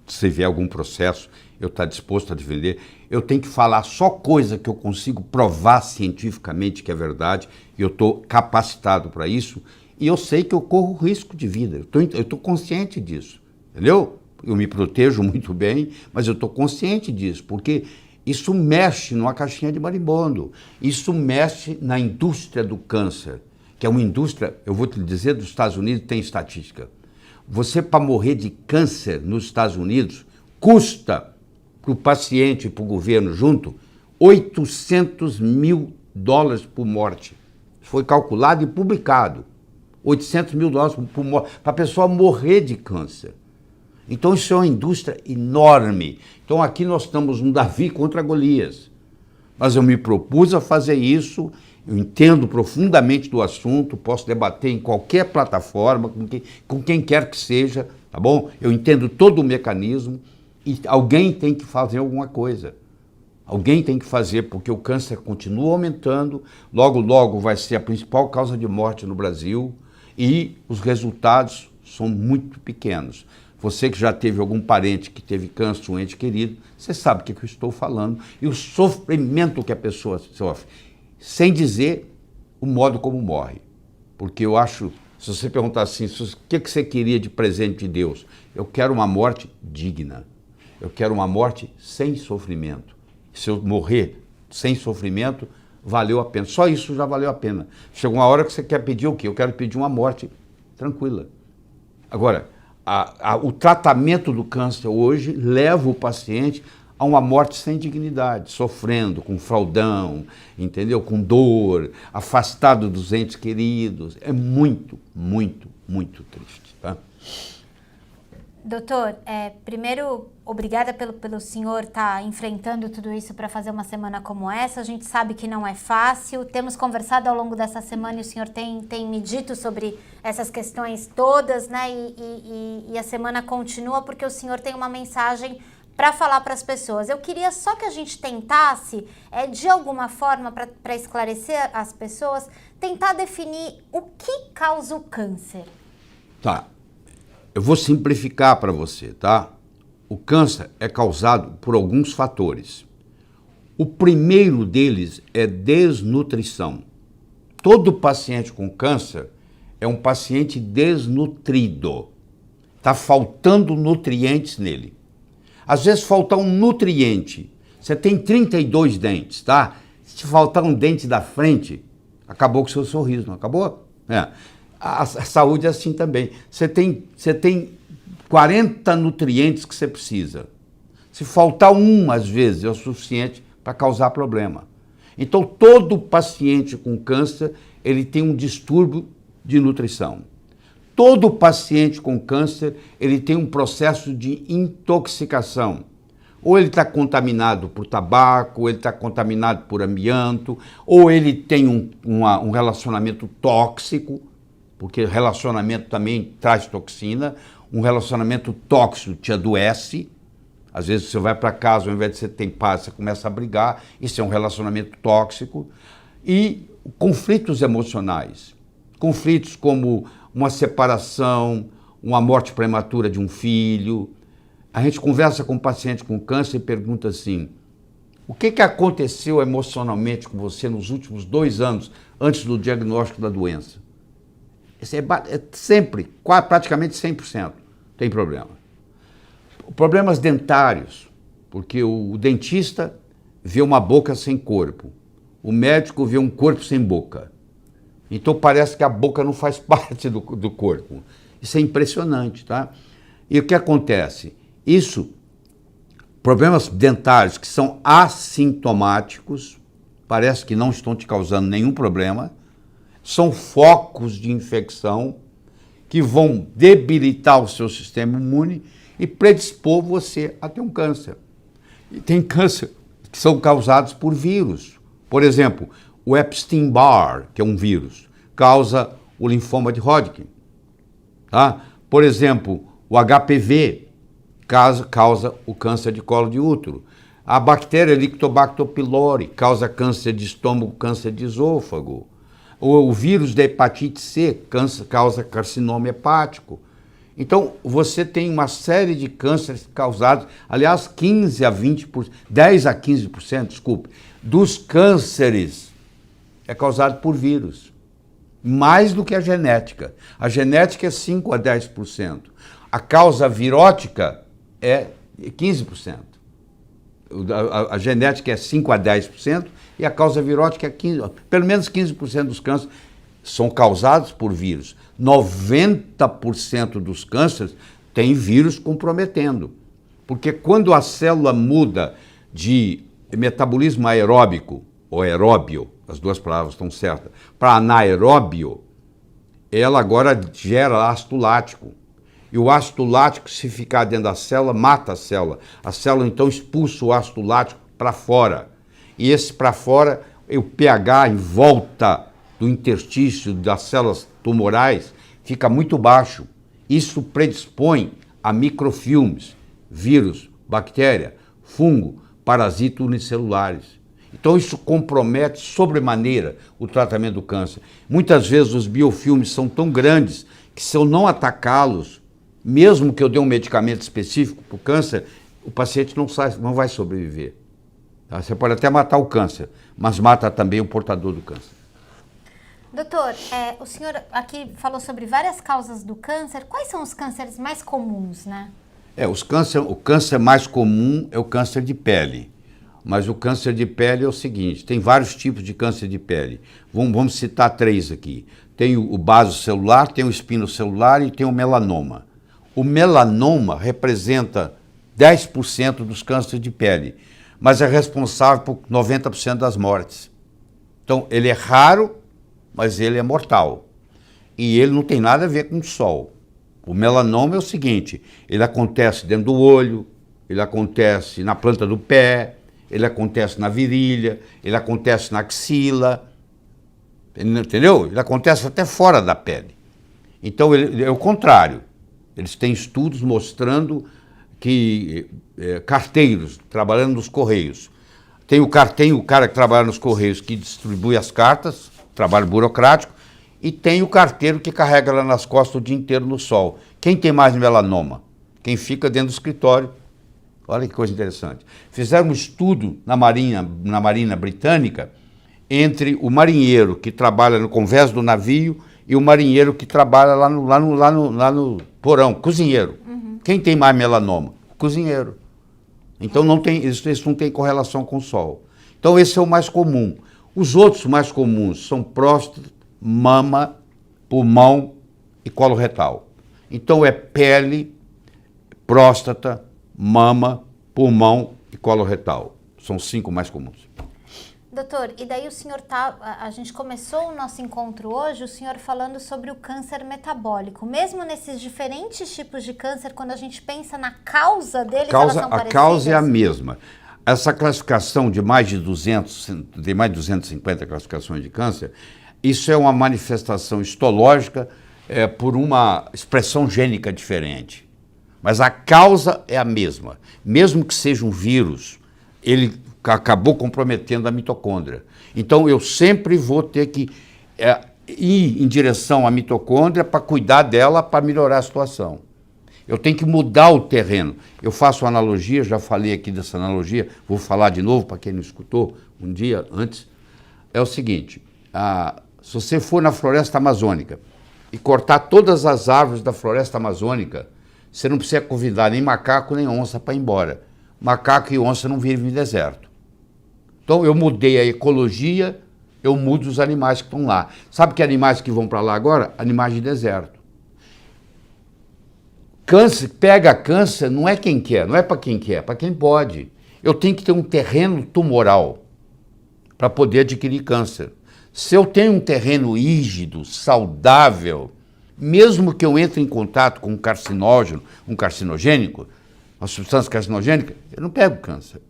se vier algum processo, eu estar disposto a defender. Eu tenho que falar só coisa que eu consigo provar cientificamente que é verdade, e eu estou capacitado para isso, e eu sei que eu corro risco de vida, eu estou consciente disso, entendeu? Eu me protejo muito bem, mas eu estou consciente disso, porque isso mexe numa caixinha de marimbondo, isso mexe na indústria do câncer, que é uma indústria, eu vou te dizer, dos Estados Unidos tem estatística. Você, para morrer de câncer nos Estados Unidos, custa para o paciente e para o governo junto $800 mil por morte. Foi calculado e publicado. $800 mil por morte, para a pessoa morrer de câncer. Então isso é uma indústria enorme. Então aqui nós estamos um Davi contra Golias. Mas eu me propus a fazer isso. Eu entendo profundamente do assunto, posso debater em qualquer plataforma, com quem quer que seja, tá bom? Eu entendo todo o mecanismo e alguém tem que fazer alguma coisa. Alguém tem que fazer, porque o câncer continua aumentando, logo, logo vai ser a principal causa de morte no Brasil e os resultados são muito pequenos. Você que já teve algum parente que teve câncer, um ente querido, você sabe o que eu estou falando e o sofrimento que a pessoa sofre. Sem dizer o modo como morre. Porque eu acho, se você perguntar assim, o que você queria de presente de Deus? Eu quero uma morte digna. Eu quero uma morte sem sofrimento. Se eu morrer sem sofrimento, valeu a pena. Só isso já valeu a pena. Chega uma hora que você quer pedir o quê? Eu quero pedir uma morte tranquila. Agora, o tratamento do câncer hoje leva o paciente a uma morte sem dignidade, sofrendo, com fraldão, entendeu? Com dor, afastado dos entes queridos. É muito, muito, muito triste, tá? Doutor, primeiro, obrigada pelo senhor estar enfrentando tudo isso para fazer uma semana como essa. A gente sabe que não é fácil. Temos conversado ao longo dessa semana e o senhor tem me dito sobre essas questões todas, né? E a semana continua porque o senhor tem uma mensagem para falar para as pessoas. Eu queria só que a gente tentasse, de alguma forma, para esclarecer as pessoas, tentar definir o que causa o câncer. Tá. Eu vou simplificar para você, tá? O câncer é causado por alguns fatores. O primeiro deles é desnutrição. Todo paciente com câncer é um paciente desnutrido. Está faltando nutrientes nele. Às vezes falta um nutriente. Você tem 32 dentes, tá? Se faltar um dente da frente, acabou com o seu sorriso, não acabou? A saúde é assim também. Você tem 40 nutrientes que você precisa. Se faltar um, às vezes, é o suficiente para causar problema. Então, todo paciente com câncer, ele tem um distúrbio de nutrição. Todo paciente com câncer, ele tem um processo de intoxicação. Ou ele está contaminado por tabaco, ou ele está contaminado por amianto, ou ele tem um relacionamento tóxico, porque relacionamento também traz toxina, um relacionamento tóxico te adoece. Às vezes você vai para casa, ao invés de você ter paz, você começa a brigar, isso é um relacionamento tóxico. E conflitos emocionais, conflitos como uma separação, uma morte prematura de um filho. A gente conversa com um paciente com câncer e pergunta assim, o que aconteceu emocionalmente com você nos últimos 2 anos antes do diagnóstico da doença. Isso é sempre, praticamente 100%, tem problema. Problemas dentários, porque o dentista vê uma boca sem corpo, o médico vê um corpo sem boca. Então parece que a boca não faz parte do corpo. Isso é impressionante, tá? E o que acontece? Problemas dentários que são assintomáticos, parece que não estão te causando nenhum problema, são focos de infecção que vão debilitar o seu sistema imune e predispor você a ter um câncer. E tem câncer que são causados por vírus. Por exemplo, o Epstein-Barr, que é um vírus, causa o linfoma de Hodgkin. Tá? Por exemplo, o HPV causa o câncer de colo de útero. A bactéria Helicobacter pylori causa câncer de estômago, câncer de esôfago. O vírus da hepatite C causa carcinoma hepático. Então, você tem uma série de cânceres causados, aliás, 15 a 20%, 10 a 15%, desculpe, dos cânceres é causado por vírus. Mais do que a genética. A genética é 5 a 10%. A causa virótica é 15%. A genética é 5 a 10% e a causa virótica é 15%. Pelo menos 15% dos cânceres são causados por vírus. 90% dos cânceres tem vírus comprometendo. Porque quando a célula muda de metabolismo aeróbico, ou aeróbio, as duas palavras estão certas, para anaeróbio, ela agora gera ácido lático. E o ácido lático, se ficar dentro da célula, mata a célula. A célula, então, expulsa o ácido lático para fora. E esse para fora, o pH em volta do interstício das células tumorais fica muito baixo. Isso predispõe a microfilmes, vírus, bactéria, fungo, parasitas unicelulares. Então isso compromete sobremaneira o tratamento do câncer. Muitas vezes os biofilmes são tão grandes que se eu não atacá-los, mesmo que eu dê um medicamento específico para o câncer, o paciente não vai sobreviver. Tá? Você pode até matar o câncer, mas mata também o portador do câncer. Doutor, o senhor aqui falou sobre várias causas do câncer. Quais são os cânceres mais comuns, né? O câncer mais comum é o câncer de pele. Mas o câncer de pele é o seguinte, tem vários tipos de câncer de pele. Vamos citar 3 aqui. Tem o basocelular, tem o espinocelular e tem o melanoma. O melanoma representa 10% dos cânceres de pele, mas é responsável por 90% das mortes. Então, ele é raro, mas ele é mortal. E ele não tem nada a ver com o sol. O melanoma é o seguinte, ele acontece dentro do olho, ele acontece na planta do pé, ele acontece na virilha, ele acontece na axila, entendeu? Ele acontece até fora da pele. Então, ele é o contrário. Eles têm estudos mostrando que carteiros trabalhando nos Correios, tem o cara que trabalha nos Correios que distribui as cartas, trabalho burocrático, e tem o carteiro que carrega lá nas costas o dia inteiro no sol. Quem tem mais melanoma? Quem fica dentro do escritório. Olha que coisa interessante. Fizeram um estudo na Marinha Britânica entre o marinheiro que trabalha no convés do navio e o marinheiro que trabalha lá no porão, cozinheiro. Uhum. Quem tem mais melanoma? O cozinheiro. Então isso não tem correlação com o sol. Então esse é o mais comum. Os outros mais comuns são próstata, mama, pulmão e colo retal. Então é pele, próstata, mama, pulmão e colo retal. São 5 mais comuns. Doutor, e daí a gente começou o nosso encontro hoje, o senhor falando sobre o câncer metabólico. Mesmo nesses diferentes tipos de câncer, quando a gente pensa na causa deles, elas são parecidas? A causa é a mesma. Essa classificação de mais de 250 classificações de câncer, isso é uma manifestação histológica por uma expressão gênica diferente. Mas a causa é a mesma. Mesmo que seja um vírus, ele acabou comprometendo a mitocôndria. Então eu sempre vou ter que ir em direção à mitocôndria para cuidar dela, para melhorar a situação. Eu tenho que mudar o terreno. Eu faço uma analogia, já falei aqui dessa analogia, vou falar de novo para quem não escutou um dia antes. É o seguinte, Se você for na floresta amazônica e cortar todas as árvores da floresta amazônica, você não precisa convidar nem macaco nem onça para ir embora. Macaco e onça não vivem em deserto. Então eu mudei a ecologia, eu mudo os animais que estão lá. Sabe que animais que vão para lá agora? Animais de deserto. Câncer, pega câncer, não é quem quer, não é para quem quer, é para quem pode. Eu tenho que ter um terreno tumoral para poder adquirir câncer. Se eu tenho um terreno rígido, saudável, mesmo que eu entre em contato com um carcinógeno, um carcinogênico, uma substância carcinogênica, eu não pego câncer.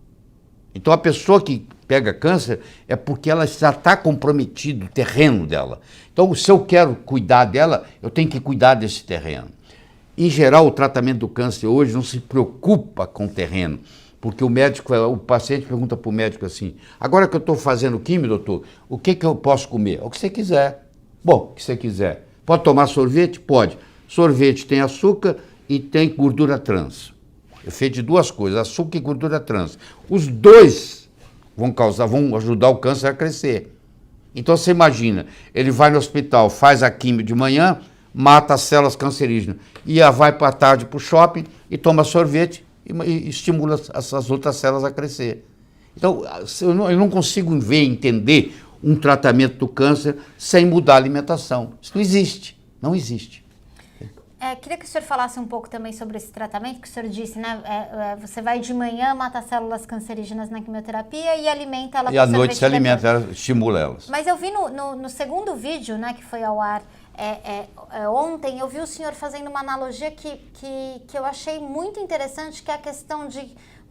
Então a pessoa que pega câncer é porque ela já está comprometida, o terreno dela. Então se eu quero cuidar dela, eu tenho que cuidar desse terreno. Em geral, o tratamento do câncer hoje não se preocupa com o terreno, porque o paciente pergunta para o médico assim, agora que eu estou fazendo químio, doutor, o que eu posso comer? O que você quiser. Bom, o que você quiser. Pode tomar sorvete? Pode. Sorvete tem açúcar e tem gordura trans. É feito de duas coisas, açúcar e gordura trans. Os dois vão ajudar o câncer a crescer. Então você imagina, ele vai no hospital, faz a químio de manhã, mata as células cancerígenas, e vai para a tarde para o shopping e toma sorvete e estimula essas outras células a crescer. Então, eu não consigo entender um tratamento do câncer sem mudar a alimentação. Isso não existe, não existe. Queria que o senhor falasse um pouco também sobre esse tratamento que o senhor disse, né? Você vai de manhã, mata células cancerígenas na quimioterapia e alimenta elas. E à noite se alimenta, estimula elas. Mas eu vi no segundo vídeo, né, que foi ao ar ontem, eu vi o senhor fazendo uma analogia que eu achei muito interessante, que é a questão de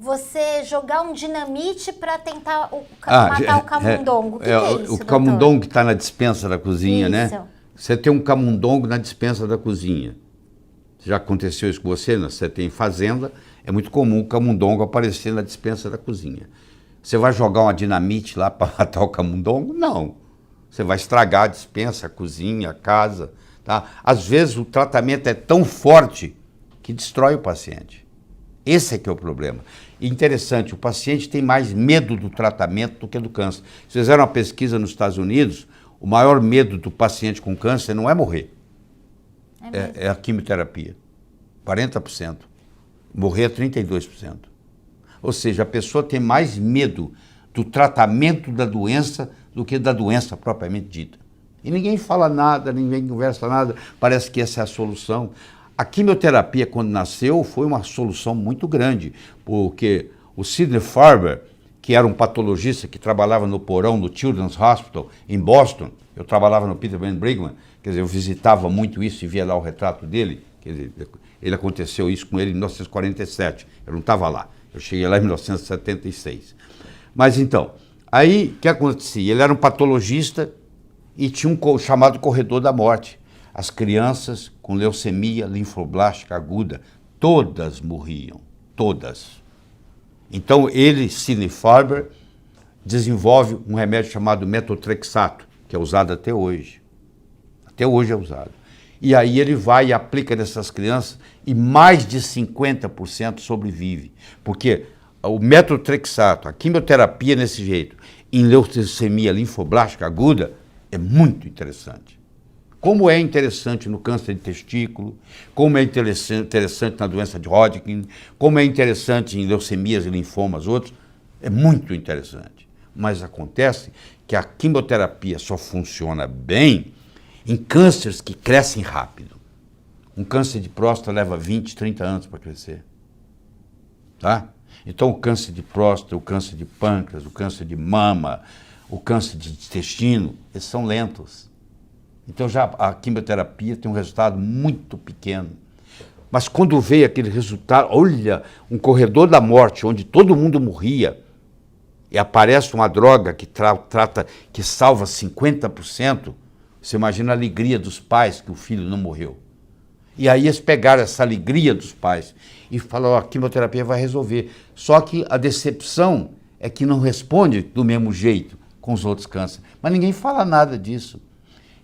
você jogar um dinamite para tentar matar o camundongo. O que é isso, o camundongo que está na despensa da cozinha, isso, né? Você tem um camundongo na despensa da cozinha. Já aconteceu isso com você? Você tem fazenda, é muito comum o camundongo aparecer na despensa da cozinha. Você vai jogar uma dinamite lá para matar o camundongo? Não. Você vai estragar a despensa, a cozinha, a casa. Tá? Às vezes o tratamento é tão forte que destrói o paciente. Esse é que é o problema. E interessante, o paciente tem mais medo do tratamento do que do câncer. Se fizeram uma pesquisa nos Estados Unidos, o maior medo do paciente com câncer não é morrer. É a quimioterapia. 40%. Morrer é 32%. Ou seja, a pessoa tem mais medo do tratamento da doença do que da doença propriamente dita. E ninguém fala nada, ninguém conversa nada, parece que essa é a solução. A quimioterapia, quando nasceu, foi uma solução muito grande, porque o Sidney Farber, que era um patologista que trabalhava no porão do Children's Hospital, em Boston, eu trabalhava no Peter Van Brigham, quer dizer, eu visitava muito isso e via lá o retrato dele, quer dizer, aconteceu isso com ele em 1947, eu não estava lá, eu cheguei lá em 1976. Mas então, aí o que acontecia? Ele era um patologista e tinha um chamado corredor da morte. As crianças com leucemia linfoblástica aguda, todas morriam, todas. Então ele, Sidney Farber, desenvolve um remédio chamado metotrexato, que é usado até hoje. Até hoje é usado. E aí ele vai e aplica nessas crianças e mais de 50% sobrevive. Porque o metotrexato, a quimioterapia nesse jeito, em leucemia linfoblástica aguda, é muito interessante. Como é interessante no câncer de testículo, como é interessante na doença de Hodgkin, como é interessante em leucemias e linfomas outros, é muito interessante. Mas acontece que a quimioterapia só funciona bem em cânceres que crescem rápido. Um câncer de próstata leva 20, 30 anos para crescer. Tá? Então o câncer de próstata, o câncer de pâncreas, o câncer de mama, o câncer de intestino, eles são lentos. Então já a quimioterapia tem um resultado muito pequeno. Mas quando veio aquele resultado, olha, um corredor da morte, onde todo mundo morria, e aparece uma droga que que salva 50%, você imagina a alegria dos pais que o filho não morreu. E aí eles pegaram essa alegria dos pais e falaram, a quimioterapia vai resolver. Só que a decepção é que não responde do mesmo jeito com os outros cânceres. Mas ninguém fala nada disso.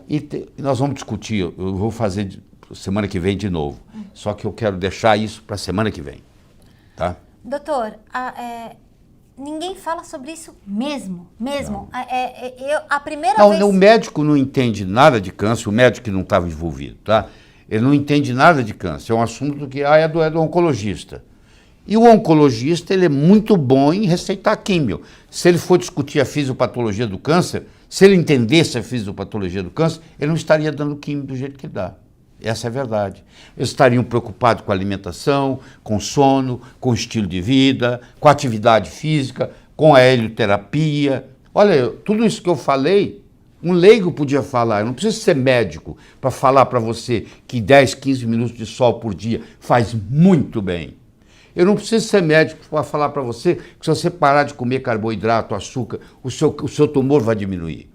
E nós vamos discutir, eu vou fazer semana que vem de novo. Só que eu quero deixar isso para a semana que vem. Tá? Doutor, ninguém fala sobre isso mesmo. A primeira Não, vez... o médico não entende nada de câncer, o médico que não estava envolvido, tá? Ele não entende nada de câncer, é um assunto que é do oncologista. E o oncologista, ele é muito bom em receitar químio. Se ele for discutir a fisiopatologia do câncer, se ele entendesse a fisiopatologia do câncer, ele não estaria dando químio do jeito que ele dá. Essa é a verdade. Eles estariam preocupados com a alimentação, com sono, com estilo de vida, com a atividade física, com a helioterapia. Olha, tudo isso que eu falei, um leigo podia falar. Eu não preciso ser médico para falar para você que 10, 15 minutos de sol por dia faz muito bem. Eu não preciso ser médico para falar para você que se você parar de comer carboidrato, açúcar, o seu tumor vai diminuir.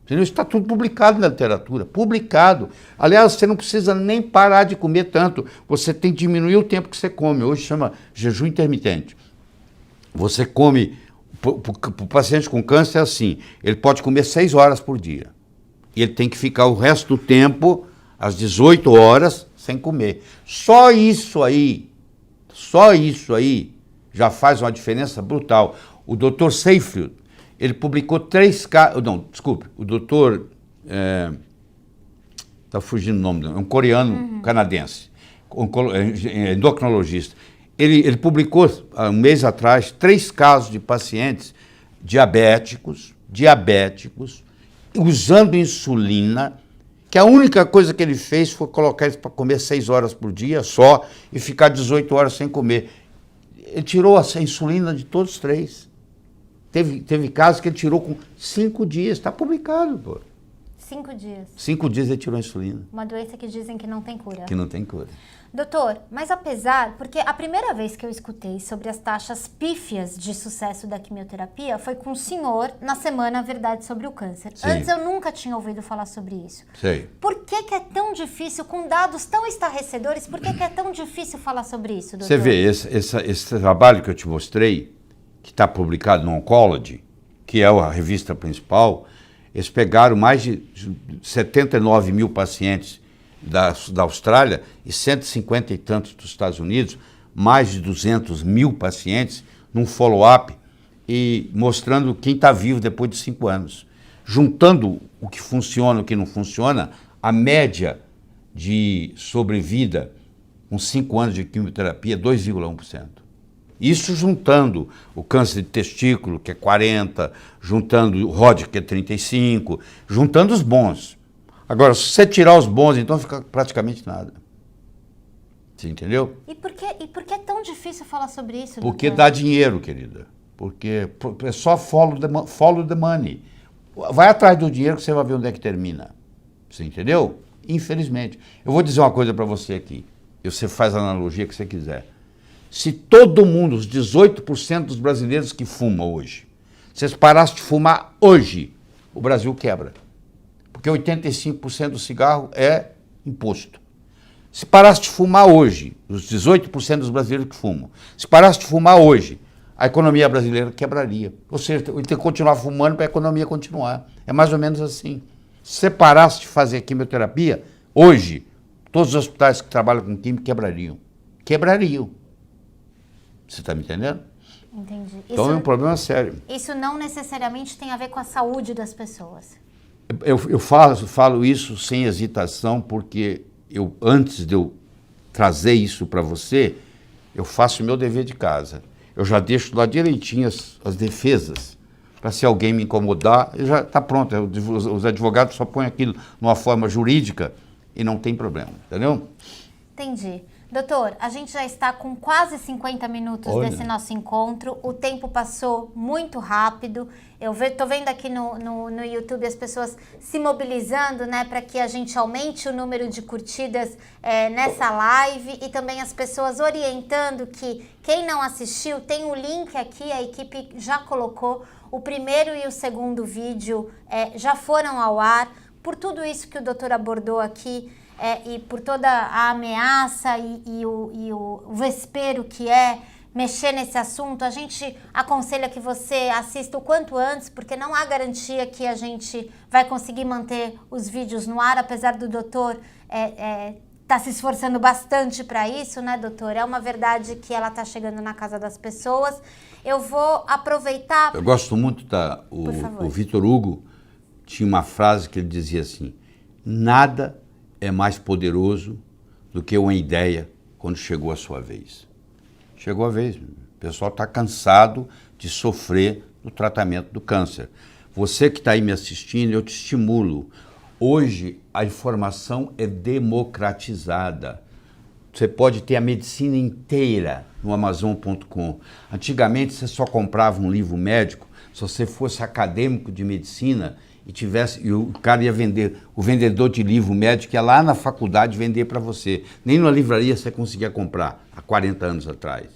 Entendeu? Isso está tudo publicado na literatura, publicado. Aliás, você não precisa nem parar de comer tanto, você tem que diminuir o tempo que você come. Hoje chama jejum intermitente. Você come, para o paciente com câncer é assim, ele pode comer 6 horas por dia. E ele tem que ficar o resto do tempo, às 18 horas, sem comer. Só isso aí já faz uma diferença brutal. O Dr. Seyfried, ele publicou 3 casos... Não, desculpe, o doutor... Está fugindo o nome dele, é um coreano canadense, endocrinologista. Ele publicou, há um mês atrás, 3 casos de pacientes diabéticos, usando insulina, que a única coisa que ele fez foi colocar eles para comer 6 horas por dia só e ficar 18 horas sem comer. Ele tirou a insulina de todos os 3. Teve casos que ele tirou com 5 dias, está publicado, pô. 5 dias. 5 dias ele tirou a insulina. Uma doença que dizem que não tem cura. Que não tem cura. Doutor, mas porque a primeira vez que eu escutei sobre as taxas pífias de sucesso da quimioterapia foi com o senhor na semana Verdade sobre o Câncer. Sim. Antes eu nunca tinha ouvido falar sobre isso. Sei. Por que é tão difícil, com dados tão estarrecedores, por que é tão difícil falar sobre isso, doutor? Você vê, esse trabalho que eu te mostrei, que está publicado no Oncology, que é a revista principal, eles pegaram mais de 79 mil pacientes da Austrália e 150 e tantos dos Estados Unidos, mais de 200 mil pacientes num follow-up e mostrando quem está vivo depois de 5 anos. Juntando o que funciona e o que não funciona, a média de sobrevida com 5 anos de quimioterapia é 2,1%. Isso juntando o câncer de testículo, que é 40%, juntando o Hodgkin, que é 35%, juntando os bons. Agora, se você tirar os bons, então fica praticamente nada. Você entendeu? E por que é tão difícil falar sobre isso, Porque doutor? dá dinheiro, querida. Porque é só follow the money. Vai atrás do dinheiro que você vai ver onde é que termina. Você entendeu? Infelizmente. Eu vou dizer uma coisa para você aqui. E você faz a analogia que você quiser. Se todo mundo, os 18% dos brasileiros que fumam hoje, se eles parassem de fumar hoje, o Brasil quebra. Porque 85% do cigarro é imposto. Se parasse de fumar hoje, os 18% dos brasileiros que fumam, se parasse de fumar hoje, a economia brasileira quebraria. Ou seja, ele tem que continuar fumando para a economia continuar. É mais ou menos assim. Se você parasse de fazer quimioterapia, hoje, todos os hospitais que trabalham com química quebrariam. Quebrariam. Você está me entendendo? Entendi. Então é um problema sério. Isso não necessariamente tem a ver com a saúde das pessoas. Eu falo isso sem hesitação, porque antes de eu trazer isso para você, eu faço o meu dever de casa. Eu já deixo lá direitinho as defesas, para se alguém me incomodar, já está pronto. Os advogados só põem aquilo numa forma jurídica e não tem problema, entendeu? Entendi. Doutor, a gente já está com quase 50 minutos desse nosso encontro. O tempo passou muito rápido. Eu estou vendo aqui no YouTube as pessoas se mobilizando, né, para que a gente aumente o número de curtidas nessa live e também as pessoas orientando que quem não assistiu tem um link aqui, a equipe já colocou. O primeiro e o segundo vídeo já foram ao ar. Por tudo isso que o doutor abordou aqui, e por toda a ameaça e o vespeiro que é mexer nesse assunto, a gente aconselha que você assista o quanto antes, porque não há garantia que a gente vai conseguir manter os vídeos no ar, apesar do doutor está se esforçando bastante para isso, né, doutor? É uma verdade que ela está chegando na casa das pessoas. Eu vou aproveitar... Eu gosto muito o Vitor Hugo tinha uma frase que ele dizia assim: nada é mais poderoso do que uma ideia quando chegou a sua vez. Chegou a vez, o pessoal está cansado de sofrer no tratamento do câncer. Você que está aí me assistindo, eu te estimulo. Hoje a informação é democratizada. Você pode ter a medicina inteira no Amazon.com. Antigamente você só comprava um livro médico se você fosse acadêmico de medicina e o cara ia vender, o vendedor de livro médico ia lá na faculdade vender para você. Nem na livraria você conseguia comprar, há 40 anos atrás.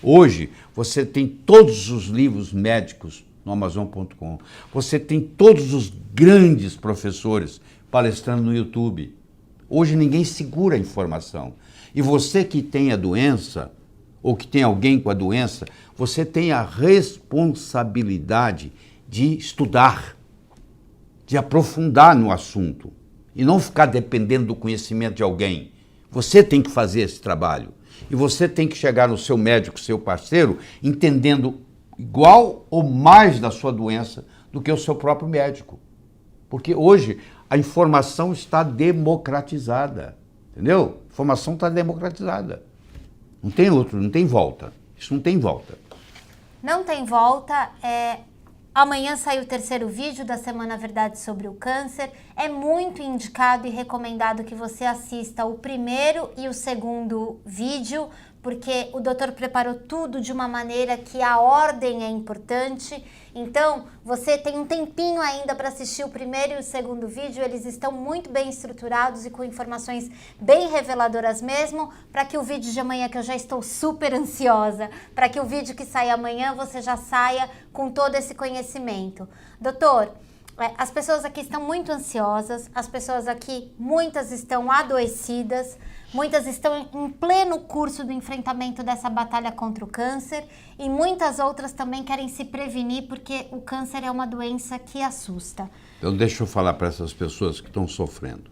Hoje, você tem todos os livros médicos no Amazon.com. Você tem todos os grandes professores palestrando no YouTube. Hoje ninguém segura a informação. E você que tem a doença, ou que tem alguém com a doença, você tem a responsabilidade de estudar, de aprofundar no assunto e não ficar dependendo do conhecimento de alguém. Você tem que fazer esse trabalho. E você tem que chegar no seu médico, seu parceiro, entendendo igual ou mais da sua doença do que o seu próprio médico. Porque hoje a informação está democratizada. Entendeu? A informação está democratizada. Não tem outro, não tem volta. Isso não tem volta. Não tem volta. Amanhã sai o terceiro vídeo da Semana Verdade sobre o Câncer. É muito indicado e recomendado que você assista o primeiro e o segundo vídeo, porque o doutor preparou tudo de uma maneira que a ordem é importante. Então, você tem um tempinho ainda para assistir o primeiro e o segundo vídeo. Eles estão muito bem estruturados e com informações bem reveladoras mesmo, para que o vídeo de amanhã, que eu já estou super ansiosa, para que o vídeo que sai amanhã você já saia com todo esse conhecimento. Doutor, as pessoas aqui estão muito ansiosas, as pessoas aqui, muitas estão adoecidas, muitas estão em pleno curso do enfrentamento dessa batalha contra o câncer e muitas outras também querem se prevenir porque o câncer é uma doença que assusta. Então deixa eu falar para essas pessoas que estão sofrendo.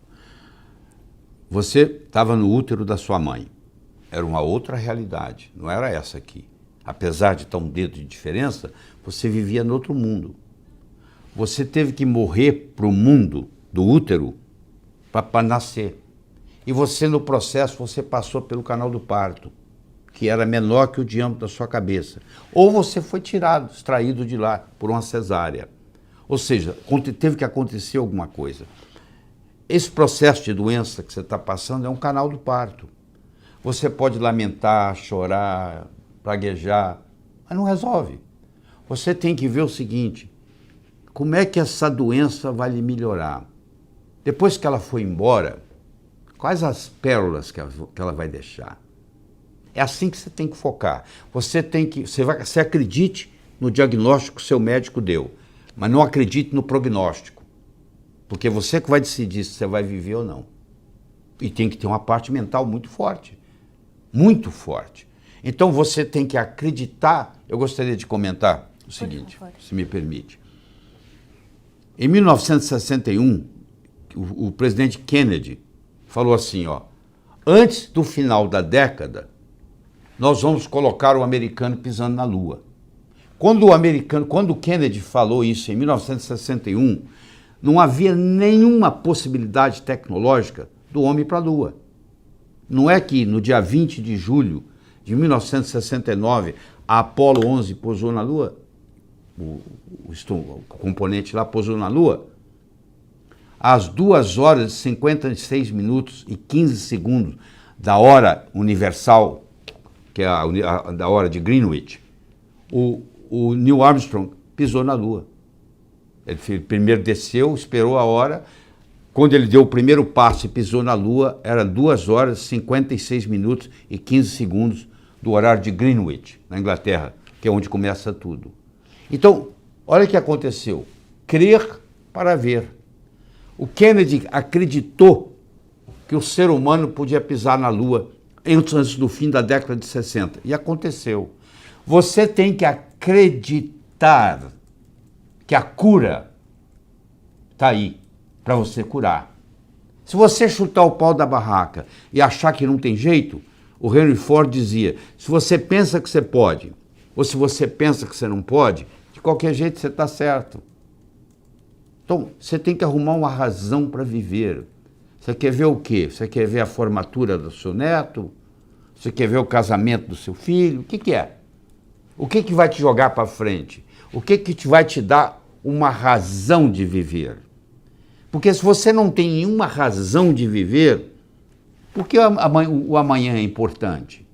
Você estava no útero da sua mãe. Era uma outra realidade, não era essa aqui. Apesar de estar um dedo de diferença, você vivia no outro mundo. Você teve que morrer para o mundo do útero para nascer. E você, no processo, você passou pelo canal do parto, que era menor que o diâmetro da sua cabeça. Ou você foi tirado, extraído de lá por uma cesárea. Ou seja, teve que acontecer alguma coisa. Esse processo de doença que você está passando é um canal do parto. Você pode lamentar, chorar, praguejar, mas não resolve. Você tem que ver o seguinte: como é que essa doença vai lhe melhorar? Depois que ela foi embora, quais as pérolas que ela vai deixar? É assim que você tem que focar. Você acredite no diagnóstico que o seu médico deu, mas não acredite no prognóstico. Porque você que vai decidir se você vai viver ou não. E tem que ter uma parte mental muito forte. Muito forte. Então você tem que acreditar. Eu gostaria de comentar o seguinte, se me permite. Em 1961, o presidente Kennedy falou assim, antes do final da década, nós vamos colocar o americano pisando na Lua. Quando o Kennedy falou isso em 1961, não havia nenhuma possibilidade tecnológica do homem para a Lua. Não é que no dia 20 de julho de 1969, a Apollo 11 pousou na Lua? O componente lá pousou na Lua? Às 2 horas, 56 minutos e 15 segundos da hora universal, que é da hora de Greenwich, o Neil Armstrong pisou na Lua. Ele primeiro desceu, esperou a hora. Quando ele deu o primeiro passo e pisou na Lua, era 2 horas, 56 minutos e 15 segundos do horário de Greenwich, na Inglaterra, que é onde começa tudo. Então, olha o que aconteceu. Crer para ver. O Kennedy acreditou que o ser humano podia pisar na Lua antes do fim da década de 60. E aconteceu. Você tem que acreditar que a cura está aí para você curar. Se você chutar o pau da barraca e achar que não tem jeito, o Henry Ford dizia, se você pensa que você pode, ou se você pensa que você não pode, de qualquer jeito você está certo. Então, você tem que arrumar uma razão para viver. Você quer ver o quê? Você quer ver a formatura do seu neto? Você quer ver o casamento do seu filho? O que que é? O que que vai te jogar para frente? O que que vai te dar uma razão de viver? Porque se você não tem nenhuma razão de viver, por que o amanhã é importante?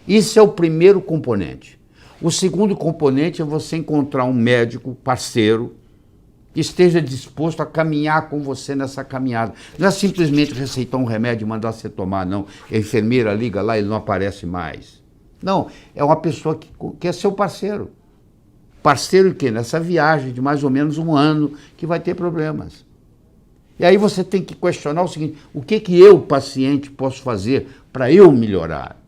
Isso é o primeiro componente. O segundo componente é você encontrar um médico parceiro que esteja disposto a caminhar com você nessa caminhada. Não é simplesmente receitar um remédio e mandar você tomar, não. A enfermeira liga lá e ele não aparece mais. Não, é uma pessoa que é seu parceiro. Parceiro em quê? Nessa viagem de mais ou menos um ano que vai ter problemas. E aí você tem que questionar o seguinte, o que que eu, paciente, posso fazer para eu melhorar?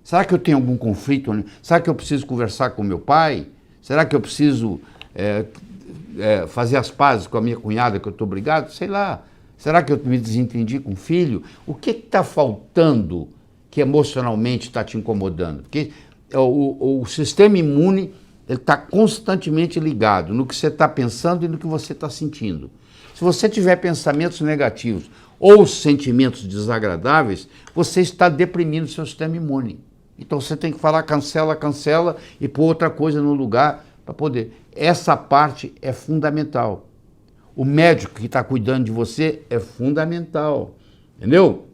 Será que eu tenho algum conflito? Será que eu preciso conversar com meu pai? Será que eu preciso fazer as pazes com a minha cunhada que eu estou brigado? Sei lá. Será que eu me desentendi com o filho? O que está faltando que emocionalmente está te incomodando? Porque o sistema imune está constantemente ligado no que você está pensando e no que você está sentindo. Se você tiver pensamentos negativos ou sentimentos desagradáveis, você está deprimindo o seu sistema imune. Então você tem que falar cancela, cancela e pôr outra coisa no lugar para poder. Essa parte é fundamental. O médico que está cuidando de você é fundamental, entendeu?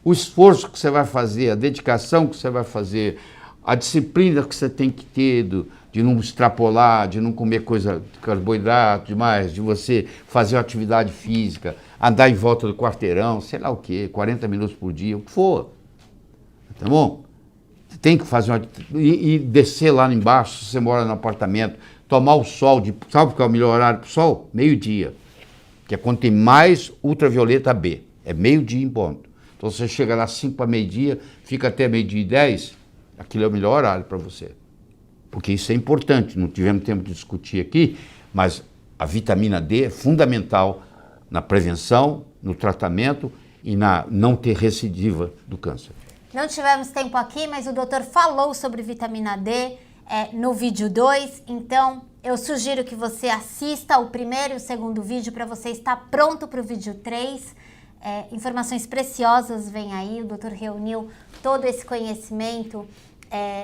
O esforço que você vai fazer, a dedicação que você vai fazer, a disciplina que você tem que ter de não extrapolar, de não comer coisa de carboidrato demais, de você fazer uma atividade física, andar em volta do quarteirão, sei lá o quê, 40 minutos por dia, o que for. Tá bom? Você tem que fazer e descer lá embaixo, se você mora no apartamento, tomar o sol, sabe qual é o melhor horário para o sol? Meio-dia, que é quando tem mais ultravioleta B, é meio-dia em ponto. Então você chega lá 5 para meio-dia, fica até meio-dia e 10, aquilo é o melhor horário para você. Porque isso é importante, não tivemos tempo de discutir aqui, mas a vitamina D é fundamental na prevenção, no tratamento e na não ter recidiva do câncer. Não tivemos tempo aqui, mas o doutor falou sobre vitamina D no vídeo 2, então eu sugiro que você assista o primeiro e o segundo vídeo para você estar pronto para o vídeo 3. Informações preciosas vêm aí, o doutor reuniu todo esse conhecimento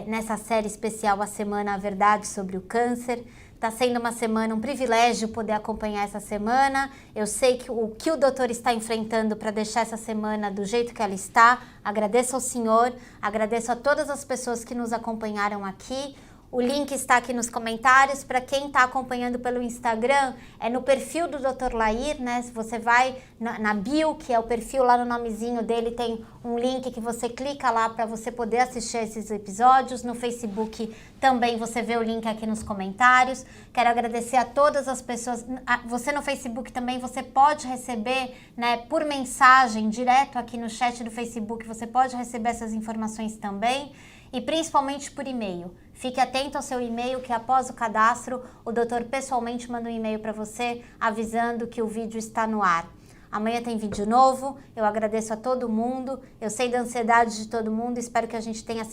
nessa série especial, a Semana A Verdade sobre o Câncer. Está sendo uma semana, um privilégio poder acompanhar essa semana. Eu sei que o doutor está enfrentando para deixar essa semana do jeito que ela está. Agradeço ao senhor, agradeço a todas as pessoas que nos acompanharam aqui. O link está aqui nos comentários. Para quem está acompanhando pelo Instagram, é no perfil do Dr. Lair, né? Se você vai na bio, que é o perfil lá no nomezinho dele, tem um link que você clica lá para você poder assistir esses episódios. No Facebook também você vê o link aqui nos comentários. Quero agradecer a todas as pessoas. Você no Facebook também, você pode receber, né, por mensagem, direto aqui no chat do Facebook, você pode receber essas informações também. E principalmente por e-mail. Fique atento ao seu e-mail, que após o cadastro, o doutor pessoalmente manda um e-mail para você avisando que o vídeo está no ar. Amanhã tem vídeo novo, eu agradeço a todo mundo, eu sei da ansiedade de todo mundo, espero que a gente tenha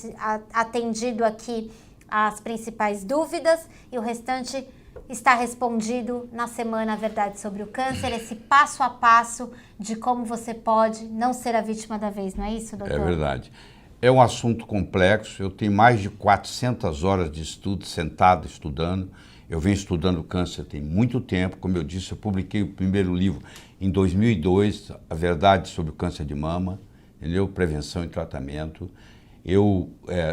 atendido aqui as principais dúvidas e o restante está respondido na Semana A Verdade sobre o Câncer, esse passo a passo de como você pode não ser a vítima da vez, não é isso, doutor? É verdade. É um assunto complexo, eu tenho mais de 400 horas de estudo, sentado estudando. Eu venho estudando câncer tem muito tempo, como eu disse, eu publiquei o primeiro livro em 2002, A Verdade sobre o Câncer de Mama, entendeu? Prevenção e tratamento. Eu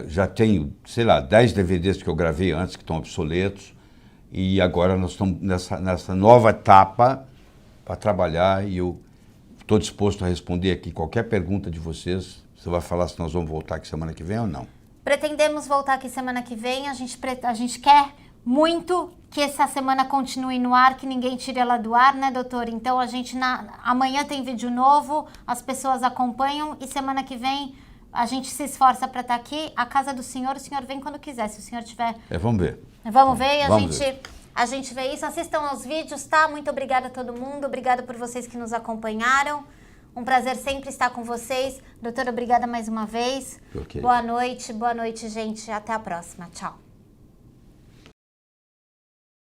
já tenho, sei lá, 10 DVDs que eu gravei antes que estão obsoletos e agora nós estamos nessa nova etapa para trabalhar e eu estou disposto a responder aqui qualquer pergunta de vocês. Você vai falar se nós vamos voltar aqui semana que vem ou não? Pretendemos voltar aqui semana que vem. A gente quer muito que essa semana continue no ar, que ninguém tire ela do ar, né, doutor? Então, amanhã tem vídeo novo, as pessoas acompanham e semana que vem a gente se esforça para estar aqui. A casa do senhor, o senhor vem quando quiser, se o senhor tiver... vamos ver. Vamos ver, a gente vê isso. Assistam aos vídeos, tá? Muito obrigada a todo mundo, obrigada por vocês que nos acompanharam. Um prazer sempre estar com vocês. Doutor, obrigada mais uma vez. Ok. Boa noite, gente. Até a próxima. Tchau.